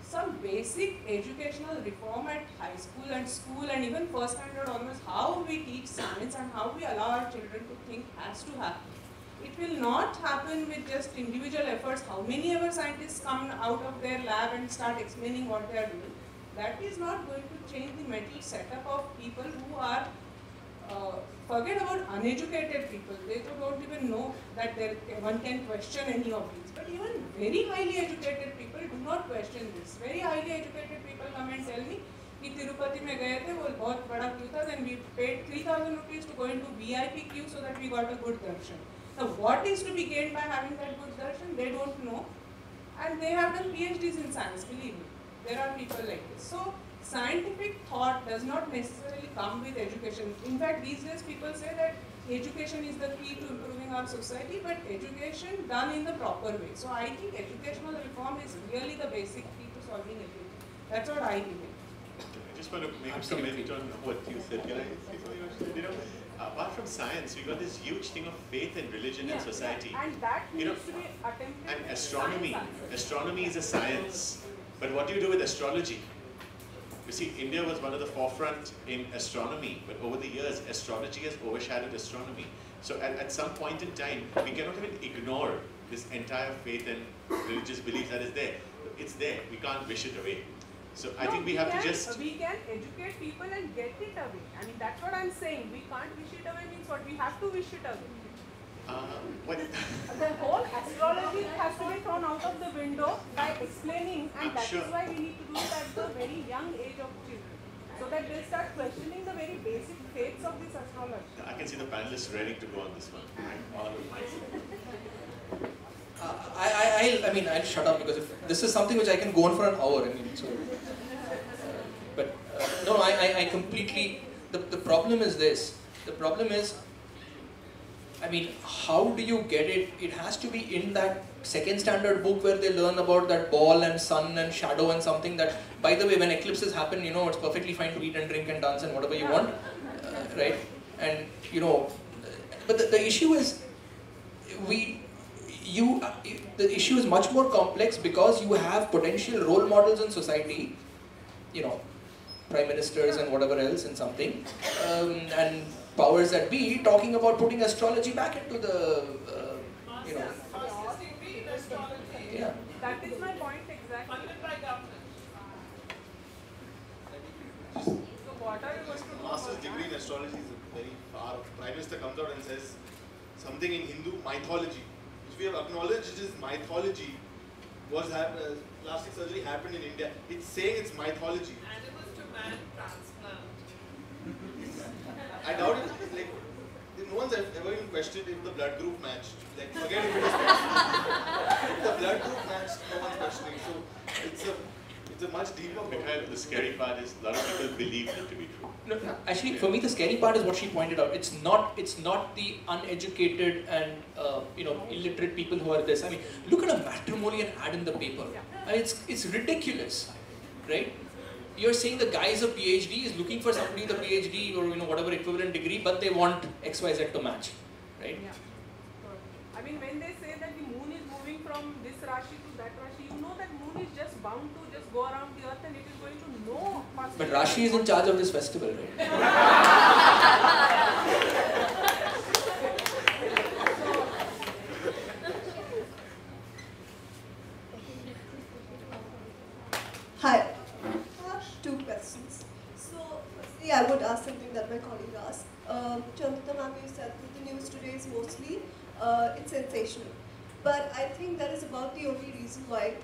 Some basic educational reform at high school and school and even first standard onwards, how we teach science and how we allow our children to think has to happen. It will not happen with just individual efforts. How many ever scientists come out of their lab and start explaining what they are doing? That is not going to change the mental setup of people who are, forget about uneducated people. They don't even know that one can question any of these. But even very highly educated people do not question this. Very highly educated people come and tell me, कि तिरुपति में गए थे, वो बहुत बड़ा queue था, then we paid 3,000 rupees to go into VIP queue so that we got a good darshan. Now, what is to be gained by having that good darshan? They don't know, and they have done PhDs in science. Believe me, there are people like this. So, scientific thought does not necessarily come with education. In fact, these days people say that education is the key to improving our society, but education done in the proper way. So, I think educational reform is really the basic key to solving everything. That's what I believe. I just want to make a comment on what you said. Can I say something? Apart from science, we got this huge thing of faith and religion in society. And that needs to be attempted. And astronomy is a science. But what do you do with astrology? You see, India was one of the forefront in astronomy, but over the years, astrology has overshadowed astronomy. So at some point in time, we cannot even ignore this entire faith and religious belief that is there. It's there. We can't wish it away. So I think we have to just... We can educate people and get it away. I mean, that's what I'm saying. We can't wish it away means what? We have to wish it away. What? The whole astrology has to be thrown out of the window by explaining, and that is why we need to do it at the very young age of children, so that they start questioning the very basic faiths of this astrology. I can see the panelists ready to go on this one. All of I mean, I'll shut up because if this is something which I can go on for an hour. I mean, so, no, I completely. The problem is this. The problem is, I mean, how do you get it? It has to be in that second standard book where they learn about that ball and sun and shadow and something that, by the way, when eclipses happen, it's perfectly fine to eat and drink and dance and whatever you want, right? And, but the issue is, the issue is much more complex because you have potential role models in society, prime ministers and whatever else and something, and powers that be talking about putting astrology back into the, Yeah. That is my point exactly. Funded by government. So what are you going to do? Master's degree in astrology is very far. Prime Minister comes out and says something in Hindu mythology, which we have acknowledged is mythology, was plastic surgery happened in India. It's saying it's mythology. Animals to man transplant. I doubt it. Like, no one's ever even questioned if the blood group matched. Like, forget if it is if the blood group matched, no one's questioning. So it's a much deeper problem. The scary part is a lot of people believe it to be true. No, actually, for me, the scary part is what she pointed out. It's not the uneducated and illiterate people who are this. I mean, look at a matrimonial ad in the paper. I mean, it's ridiculous, right? You're saying the guy is a PhD, is looking for somebody with a PhD or whatever equivalent degree, but they want XYZ to match, right? Yeah. I mean, when they say that the moon is moving from this Rashi to that Rashi, you know that moon is just bound to just go around the earth and it is going to know. But Rashi is in charge of this festival, right? Hi. Two questions. So, firstly, I would ask something that my colleague asked. Chandrika ma'am, you said that the news today is mostly it's sensational, but I think that is about the only reason why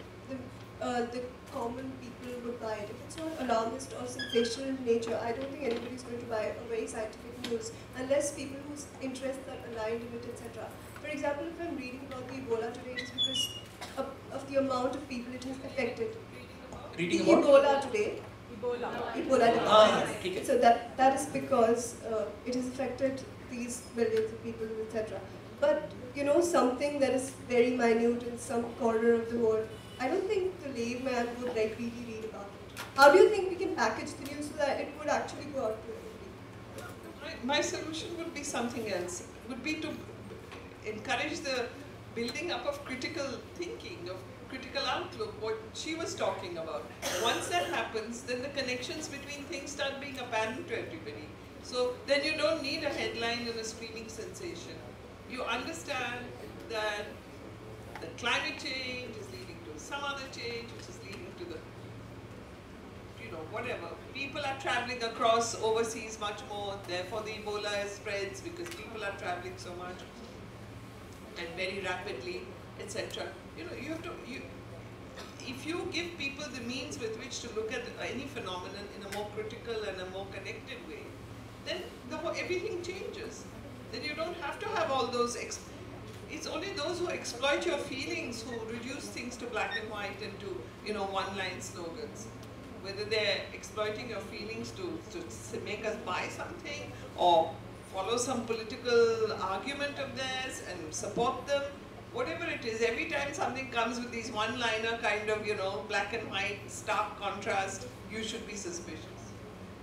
the common people would buy it. If it's not alarmist or sensational in nature, I don't think anybody is going to buy a very scientific news unless people whose interests are aligned in it, etc. For example, if I'm reading about the Ebola today, it's because of the amount of people it has affected. Reading The about? Ebola today. Ebola ठीक है. So that is because it has affected these millions of people, etc. But you know, something that is very minute in some corner of the world, I don't think the layman would like really read about it. How do you think we can package the news so that it would actually go out to everybody? My solution would be something else. Would be to encourage the building up of critical thinking, of critical outlook, what she was talking about. Once that happens, then the connections between things start being apparent to everybody. So then you don't need a headline and a screaming sensation. You understand that the climate change is leading to some other change, which is leading to the, you know, whatever. People are traveling across overseas much more, therefore the Ebola spreads because people are traveling so much and very rapidly, etc. You know, you have to, if you give people the means with which to look at any phenomenon in a more critical and a more connected way, then everything changes. Then you don't have to have all those, it's only those who exploit your feelings who reduce things to black and white and to, you know, one-line slogans. Whether they're exploiting your feelings to make us buy something or follow some political argument of theirs and support them, whatever it is, every time something comes with these one-liner kind of, you know, black and white, stark contrast, you should be suspicious.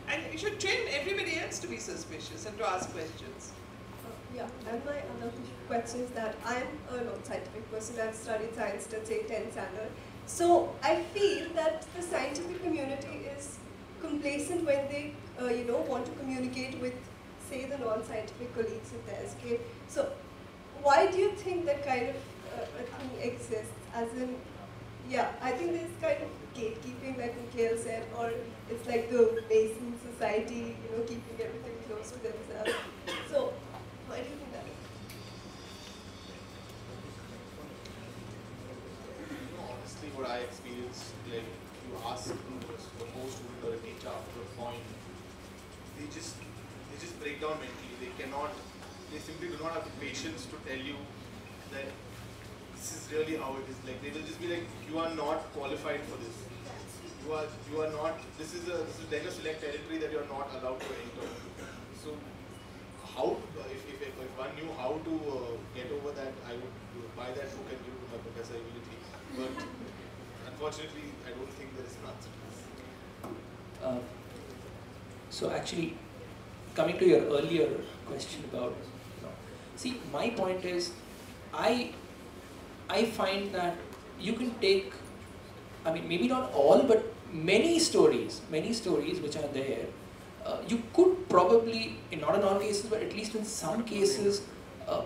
And you should train everybody else to be suspicious and to ask questions. Yeah, and my other question is that I'm a non-scientific person. I've studied science till say 10th standard. So I feel that the scientific community is complacent when they, you know, want to communicate with, say, the non-scientific colleagues of theirs. Okay, so why do you think that kind of a thing exists? As in, yeah, I think there's kind of gatekeeping, like Mikhail said, or it's like the Mason society, you know, keeping everything close to themselves. So why do you think that is? Honestly, what I experienced, like you ask a student or a teacher after a point, they just break down mentally. They simply do not have the patience to tell you that this is really how it is. Like they will just be like, you are not qualified for this. You are not. This is like a select territory that you are not allowed to enter. So how, if one knew how to get over that, I would buy that book and give it to my professor immediately. But unfortunately, I don't think there is an answer to this. So actually, coming to your earlier question about, you know, see, my point is, I find that you can take, I mean, maybe not all, but many stories which are there, you could probably, not in all cases, but at least in some cases,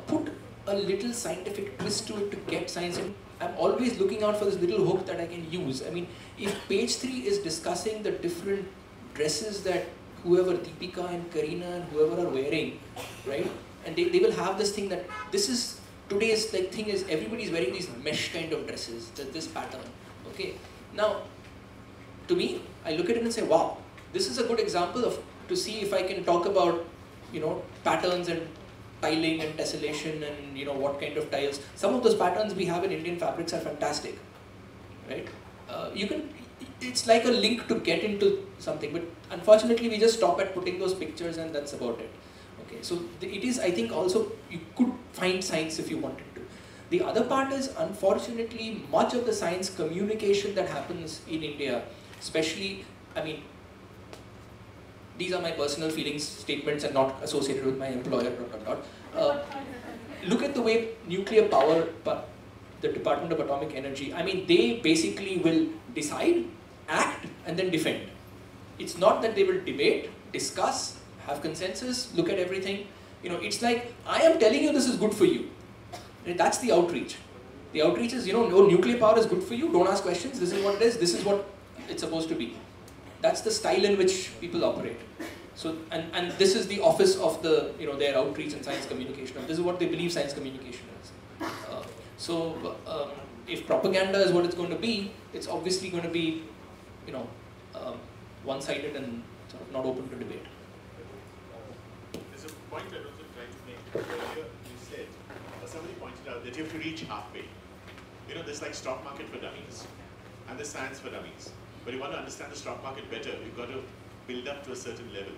put a little scientific twist to it to get science in. I'm always looking out for this little hook that I can use. I mean, if page 3 is discussing the different dresses that whoever, Deepika and Karina and whoever are wearing, right? And they will have this thing that this is, today's like thing is everybody's wearing these mesh kind of dresses, this pattern, okay? Now, to me, I look at it and say, wow, this is a good example of, to see if I can talk about, you know, patterns and tiling and tessellation and, you know, what kind of tiles. Some of those patterns we have in Indian fabrics are fantastic, right? You can, it's like a link to get into something, but unfortunately we just stop at putting those pictures and that's about it. Okay, so it is, I think also, you could find science if you wanted to. The other part is, unfortunately, much of the science communication that happens in India, especially, I mean, these are my personal feelings, statements and not associated with my employer, look at the way nuclear power, the Department of Atomic Energy, I mean, they basically will decide, act, and then defend. It's not that they will debate, discuss, have consensus, look at everything. You know, it's like, I am telling you this is good for you. That's the outreach. The outreach is, you know, no, nuclear power is good for you, don't ask questions, this is what it is, this is what it's supposed to be. That's the style in which people operate. So, and this is the office of the, you know, their outreach and science communication. This is what they believe science communication is. If propaganda is what it's going to be, it's obviously going to be, you know, one-sided and sort of not open to debate. There's a point I was also trying to make earlier. You said, somebody pointed out that you have to reach halfway. You know, there's like stock market for dummies and there's science for dummies. But you want to understand the stock market better, you've got to build up to a certain level.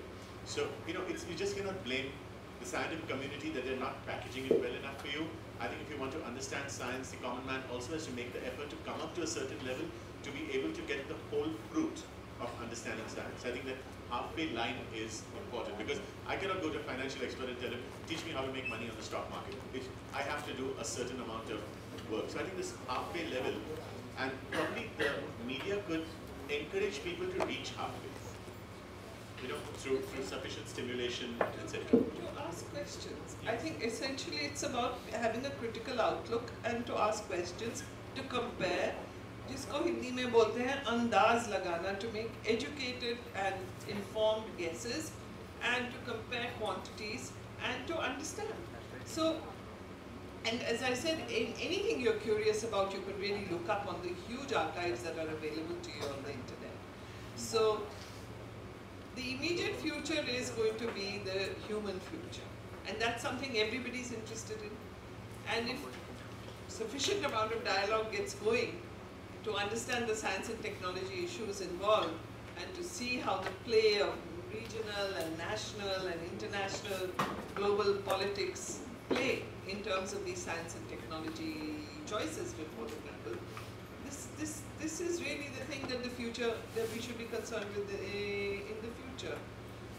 So, you know, you just cannot blame the scientific community that they're not packaging it well enough for you. I think if you want to understand science, the common man also has to make the effort to come up to a certain level to be able to get the whole fruit of understanding science. I think that halfway line is important, because I cannot go to a financial expert and tell him, teach me how to make money on the stock market. I have to do a certain amount of work. So I think this halfway level, and probably the media could encourage people to reach halfway, you know, through sufficient stimulation, etc. To ask questions. I think essentially it's about having a critical outlook and to ask questions, to compare. जिसको हिंदी में बोलते हैं अंदाज लगाना, to make educated and informed guesses and to compare quantities and to understand. So, and as I said, anything you're curious about, you could really look up on the huge archives that are available to you on the internet. So, the immediate future is going to be the human future, and that's something everybody's interested in. And if sufficient amount of dialogue gets going to understand the science and technology issues involved, and to see how the play of regional and national and international global politics play in terms of these science and technology choices before the people, this is really the thing that that we should be concerned with in the future.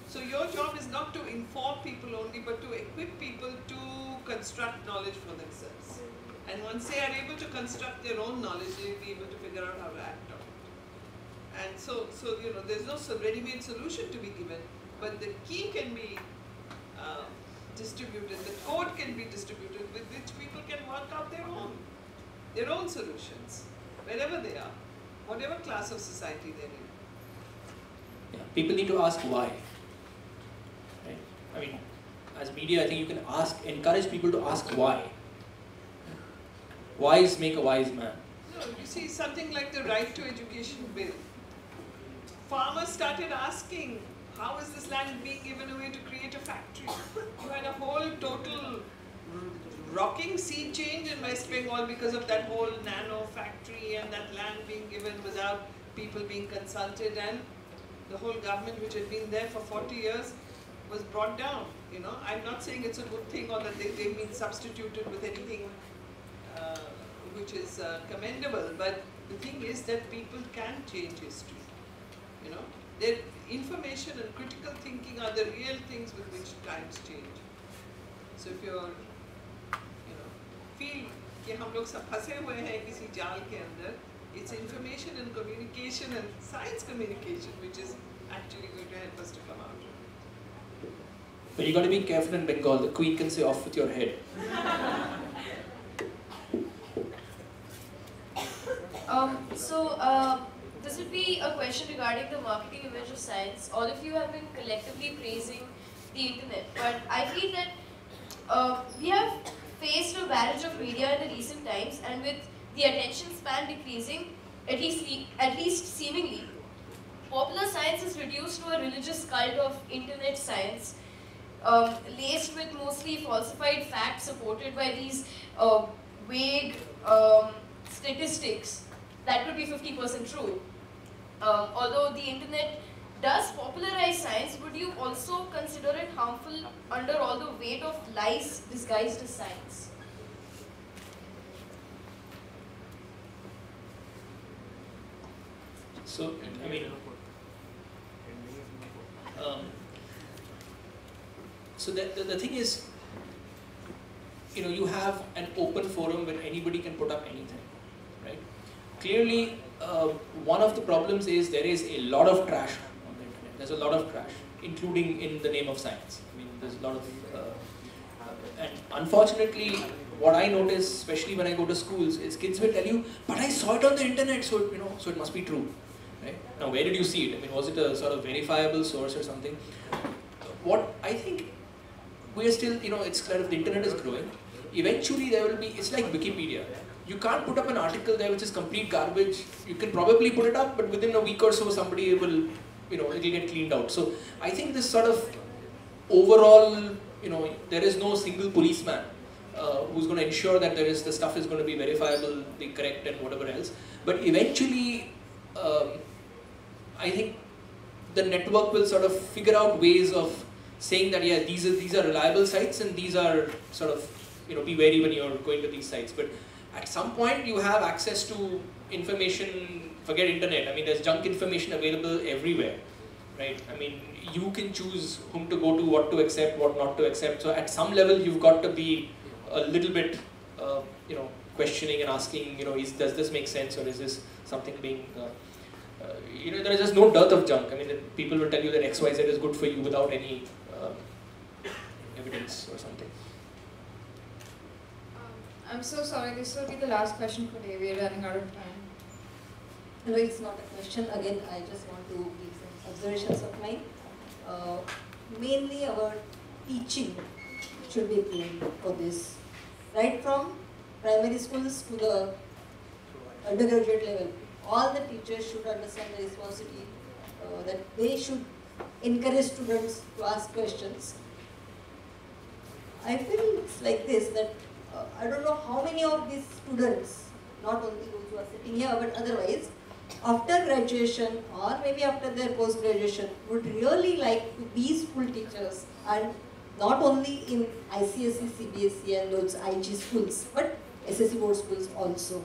So your job is not to inform people only, but to equip people to construct knowledge for themselves. And once they are able to construct their own knowledge, they will be able to figure out how to act on it. And so you know, there's no ready-made solution to be given, but the key can be distributed, the code can be distributed with which people can work out their own solutions, wherever they are, whatever class of society they're in. Yeah, people need to ask why. Right? I mean, as media, I think you can encourage people to ask why. Wise make a wise man. No, you see, something like the Right to Education Bill. Farmers started asking, how is this land being given away to create a factory? You had a whole total rocking sea change in West Bengal because of that whole nano factory and that land being given without people being consulted, and the whole government, which had been there for 40 years, was brought down. You know, I'm not saying it's a good thing or that they've been substituted with anything which is commendable, but the thing is that people can change history. You know, their information and critical thinking are the real things with which times change. So if you're, you know, feel कि हम लोग सब फंसे हुए हैं किसी जाल के अंदर, it's information and communication and science communication which is actually going to help us to come out. But you got to be careful in Bengal. The Queen can say off with your head. This would be a question regarding the marketing image of science. All of you have been collectively praising the internet, but I feel that we have faced a barrage of media in the recent times, and with the attention span decreasing, at least seemingly, popular science is reduced to a religious cult of internet science, laced with mostly falsified facts supported by these vague statistics that could be 50% true. Although the internet does popularize science, would you also consider it harmful under all the weight of lies disguised as science? So, I mean, so the thing is, you know, you have an open forum where anybody can put up anything, right? Clearly, one of the problems is there is a lot of trash on the internet. There's a lot of trash, including in the name of science. I mean, there's a lot of, and unfortunately, what I notice, especially when I go to schools, is kids will tell you, but I saw it on the internet, so you know, so it must be true, right? Now, where did you see it? I mean, was it a sort of verifiable source or something? What I think we are still, you know, it's kind of the internet is growing. Eventually, there will be. It's like Wikipedia. You can't put up an article there which is complete garbage. You can probably put it up, but within a week or so, somebody will, you know, it'll get cleaned out. So I think this sort of overall, you know, there is no single policeman who's going to ensure that the stuff is going to be verifiable, the correct and whatever else. But eventually, I think the network will sort of figure out ways of saying that, yeah, these are reliable sites and these are sort of, be wary when you're going to these sites. But at some point you have access to information, forget internet, I mean there's junk information available everywhere, right? I mean you can choose whom to go to, what to accept, what not to accept. So at some level you've got to be a little bit, questioning and asking, does this make sense, or is this something being, there is just no dearth of junk. I mean people will tell you that XYZ is good for you without any evidence or something. I'm so sorry, this will be the last question for today. We are running out of time. No, it's not a question. Again, I just want to give some observations of mine. Mainly our teaching should be blamed for this. Right from primary schools to the undergraduate level, all the teachers should understand the responsibility that they should encourage students to ask questions. I feel it's like this, that I don't know how many of these students, not only those who are sitting here, but otherwise, after graduation or maybe after their post-graduation, would really like to be school teachers, and not only in ICSE, CBSE and those IG schools, but SSC board schools also.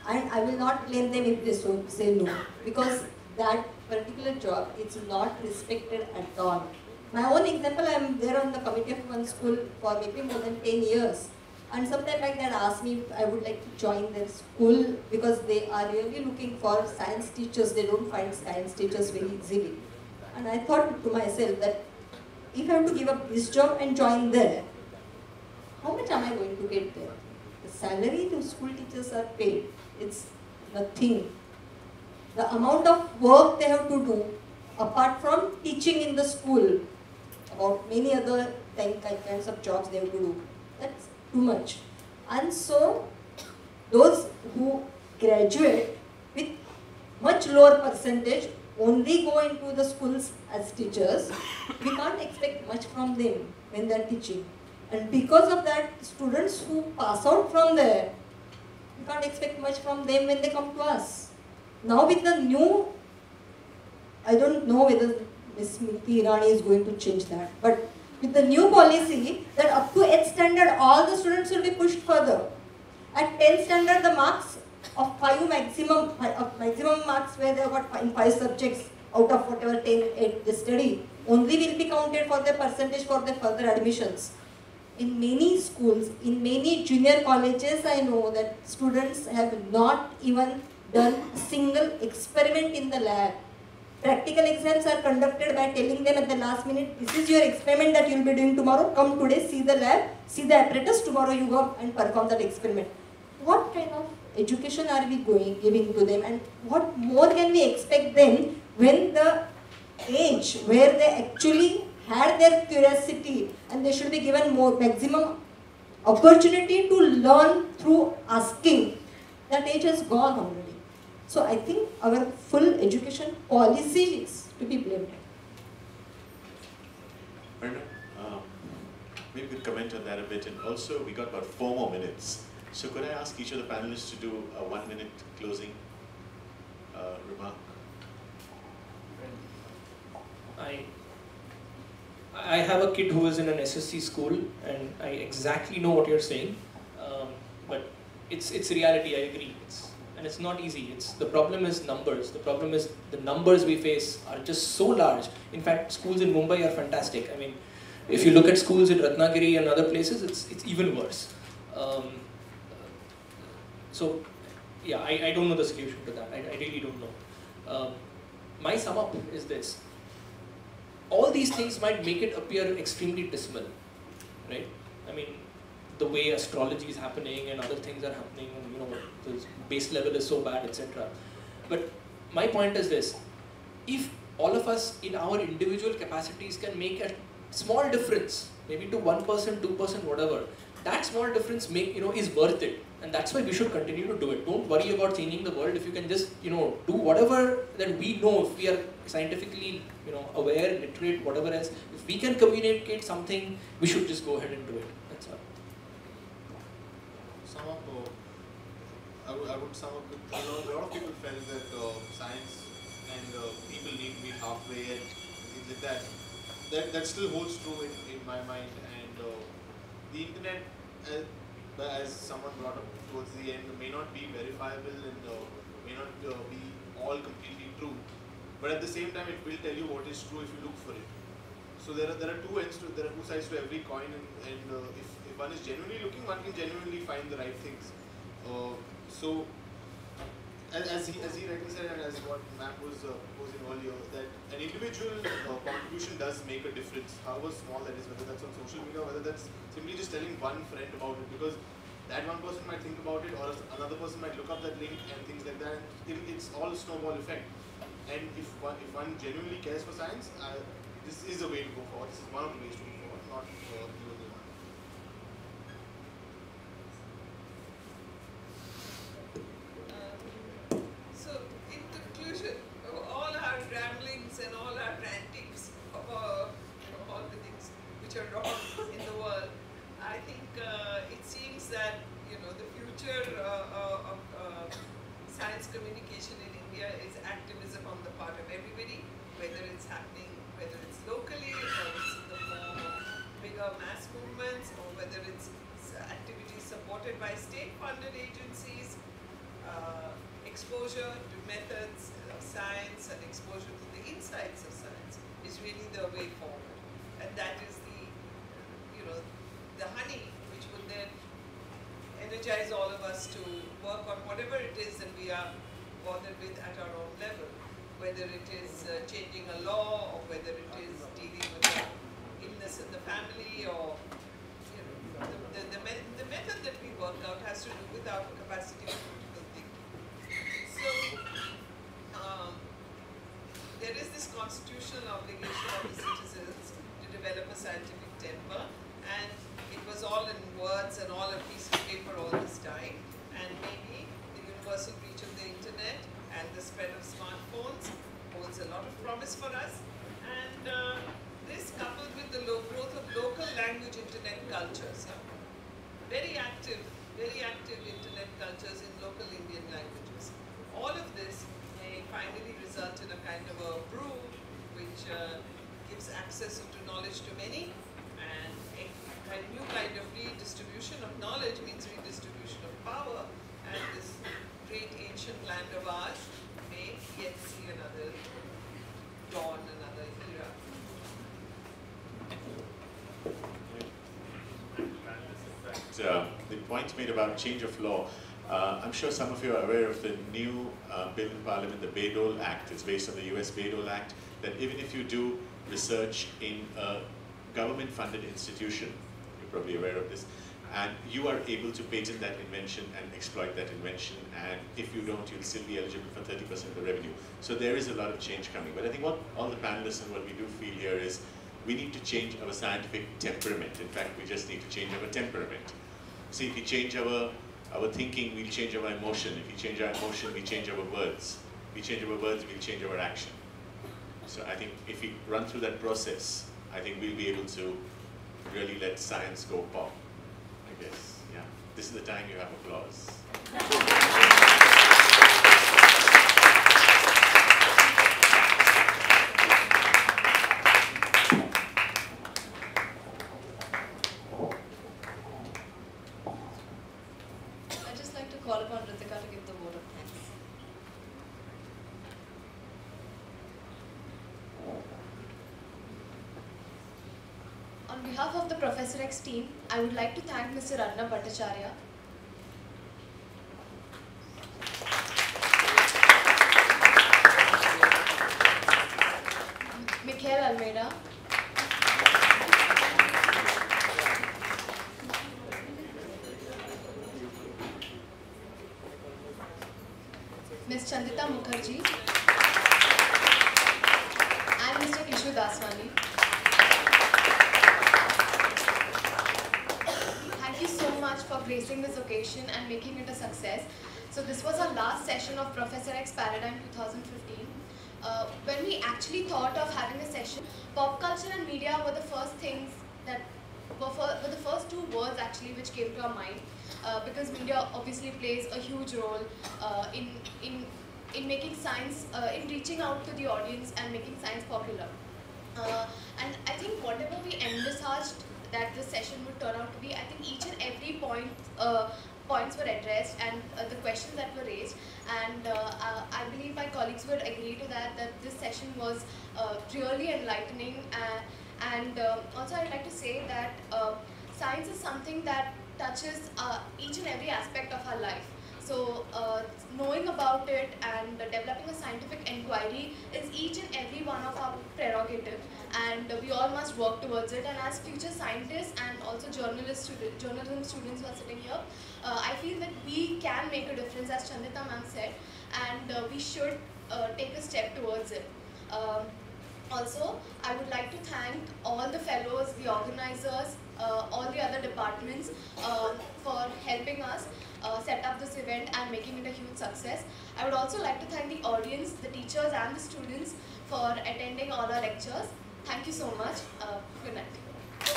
And I will not blame them if they say no, because that particular job is not respected at all. My own example, I am there on the committee of one school for maybe more than 10 years. And sometime like that asked me if I would like to join their school because they are really looking for science teachers. They don't find science teachers very easily. And I thought to myself that if I have to give up this job and join there, how much am I going to get there? The salary the school teachers are paid, it's nothing. The amount of work they have to do, apart from teaching in the school, about many other kinds of jobs they have to do, that's too much. And so, those who graduate with much lower percentage only go into the schools as teachers. We can't expect much from them when they are teaching. And because of that, students who pass out from there, we can't expect much from them when they come to us. Now with the new, I don't know whether Ms. Smriti Irani is going to change that, but with the new policy that up to 8th standard all the students will be pushed further. At 10th standard the marks of maximum marks where they have got in 5 subjects out of whatever 8 they study only will be counted for their percentage for their further admissions. In many schools, in many junior colleges, I know that students have not even done a single experiment in the lab. Practical exams are conducted by telling them at the last minute, this is your experiment that you will be doing tomorrow, come today, see the lab, see the apparatus, tomorrow you go and perform that experiment. What kind of education are we giving to them, and what more can we expect them when the age where they actually had their curiosity and they should be given more maximum opportunity to learn through asking, that age has gone already. So I think our full education policy is to be blamed. Maybe we'll comment on that a bit, and also we got about 4 more minutes. So could I ask each of the panelists to do a 1-minute closing remark? I have a kid who is in an SSC school, and I exactly know what you're saying, but it's reality, I agree. And it's not easy. The problem is numbers. The problem is the numbers we face are just so large. In fact, schools in Mumbai are fantastic. I mean, if you look at schools in Ratnagiri and other places, it's even worse. So, yeah, I don't know the solution to that. I really don't know. My sum up is this. All these things might make it appear extremely dismal, right? I mean, the way astrology is happening and other things are happening, and the base level is so bad, etc. But my point is this: if all of us in our individual capacities can make a small difference, maybe to 1%, 2%, whatever, that small difference is worth it, and that's why we should continue to do it. Don't worry about changing the world. If you can just do whatever that we know, if we are scientifically aware, literate, whatever else, if we can communicate something, we should just go ahead and do it. That's all. sum up, I would sum up with a lot of people felt that science and people need to meet halfway and things like that. That still holds true in my mind. And the internet, as someone brought up towards the end, may not be verifiable and may not be all completely true. But at the same time, it will tell you what is true if you look for it. So there are two sides to every coin, and if one is genuinely looking, one can genuinely find the right things. So as he rightly said, and as what Matt was posing earlier, that an individual contribution does make a difference, however small that is, whether that's on social media, whether that's simply just telling one friend about it, because that one person might think about it, or another person might look up that link and things like that. It's all a snowball effect. And if one genuinely cares for science, this is a way to go forward. This is one of the ways to go forward, not the only one. So, in conclusion, of all our ramblings and all our rantings about all the things which are wrong in the world, I think it seems that the future of science communication in India is activism on the part of everybody, whether it's happening, whether it's locally, or it's in the form of bigger mass movements, or whether it's activities supported by state-funded agencies. Exposure to methods of science and exposure to the insights of science is really the way forward, and that is the honey which would then energize all of us to work on whatever it is that we are bothered with at our own level, whether it is changing a law, or whether it is dealing with an illness in the family, or the method that we work out has to do with our capacity for critical thinking. So there is this constitutional obligation of the citizens to develop a scientific temper, and it was all in words and all a piece of paper all this time, and maybe the universal reach of the internet and the spread of smartphones holds a lot of promise for us. And this coupled with the growth of local language internet cultures, very active internet cultures in local Indian languages. All of this may finally result in a kind of a brew which gives access to knowledge to many, and a new kind of redistribution of knowledge means redistribution of power, and this great ancient land of ours may yet see another dawn, another era. The point made about change of law, I'm sure some of you are aware of the new bill in Parliament, the Bayh-Dole Act. It's based on the US Bayh-Dole Act, that even if you do research in a government-funded institution, you're probably aware of this, and you are able to patent that invention and exploit that invention, and if you don't, you'll still be eligible for 30% of the revenue. So there is a lot of change coming. But I think what all the panelists and what we do feel here is we need to change our scientific temperament. In fact, we just need to change our temperament. See, if we change our thinking, we'll change our emotion. If we change our emotion, we change our words. If we change our words, we'll change our action. So I think if we run through that process, I think we'll be able to really let science go pop, I guess. Yeah. This is the time you have applause. I'd just like to call upon Ritika to give the vote of thanks. On behalf of the Professor X team, I would like to thank Mr. Arnab Bhattacharya, Mikhail Almeida, Ms. Chandita Mukherjee, and Mr. Kishu Daswani. Thank you so much for gracing this occasion and making it a success. So this was our last session of Professor X Paradigm 2015. When we actually thought of having a session, pop culture and media were the first things that were the first two words actually which came to our mind. because media obviously plays a huge role in making science, in reaching out to the audience and making science popular. And I think whatever we envisaged that this session would turn out to be, I think each and every points were addressed and the questions that were raised, and I believe my colleagues would agree to that this session was really enlightening, and also I'd like to say that science is something that touches each and every aspect of our life. So knowing about it and developing a scientific inquiry is each and every one of our prerogative, and we all must work towards it. And as future scientists and also journalism students who are sitting here, I feel that we can make a difference, as Chandrita ma'am said, and we should take a step towards it. Also, I would like to thank all the fellows, the organizers, all the other departments for helping us set up this event and making it a huge success. I would also like to thank the audience, the teachers and the students for attending all our lectures. Thank you so much. Good night. Can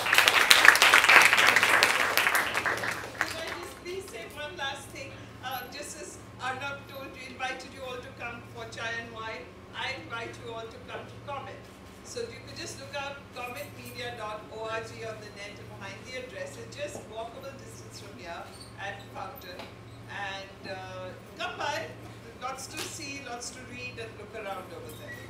I just please say one last thing? Just as Arnab invited you all to come for chai and wine, I invite you all to come to Comet. So you could just look up cometmedia.org on the net and find the address. It's just walkable distance from here at Fountain. And come by, lots to see, lots to read and look around over there.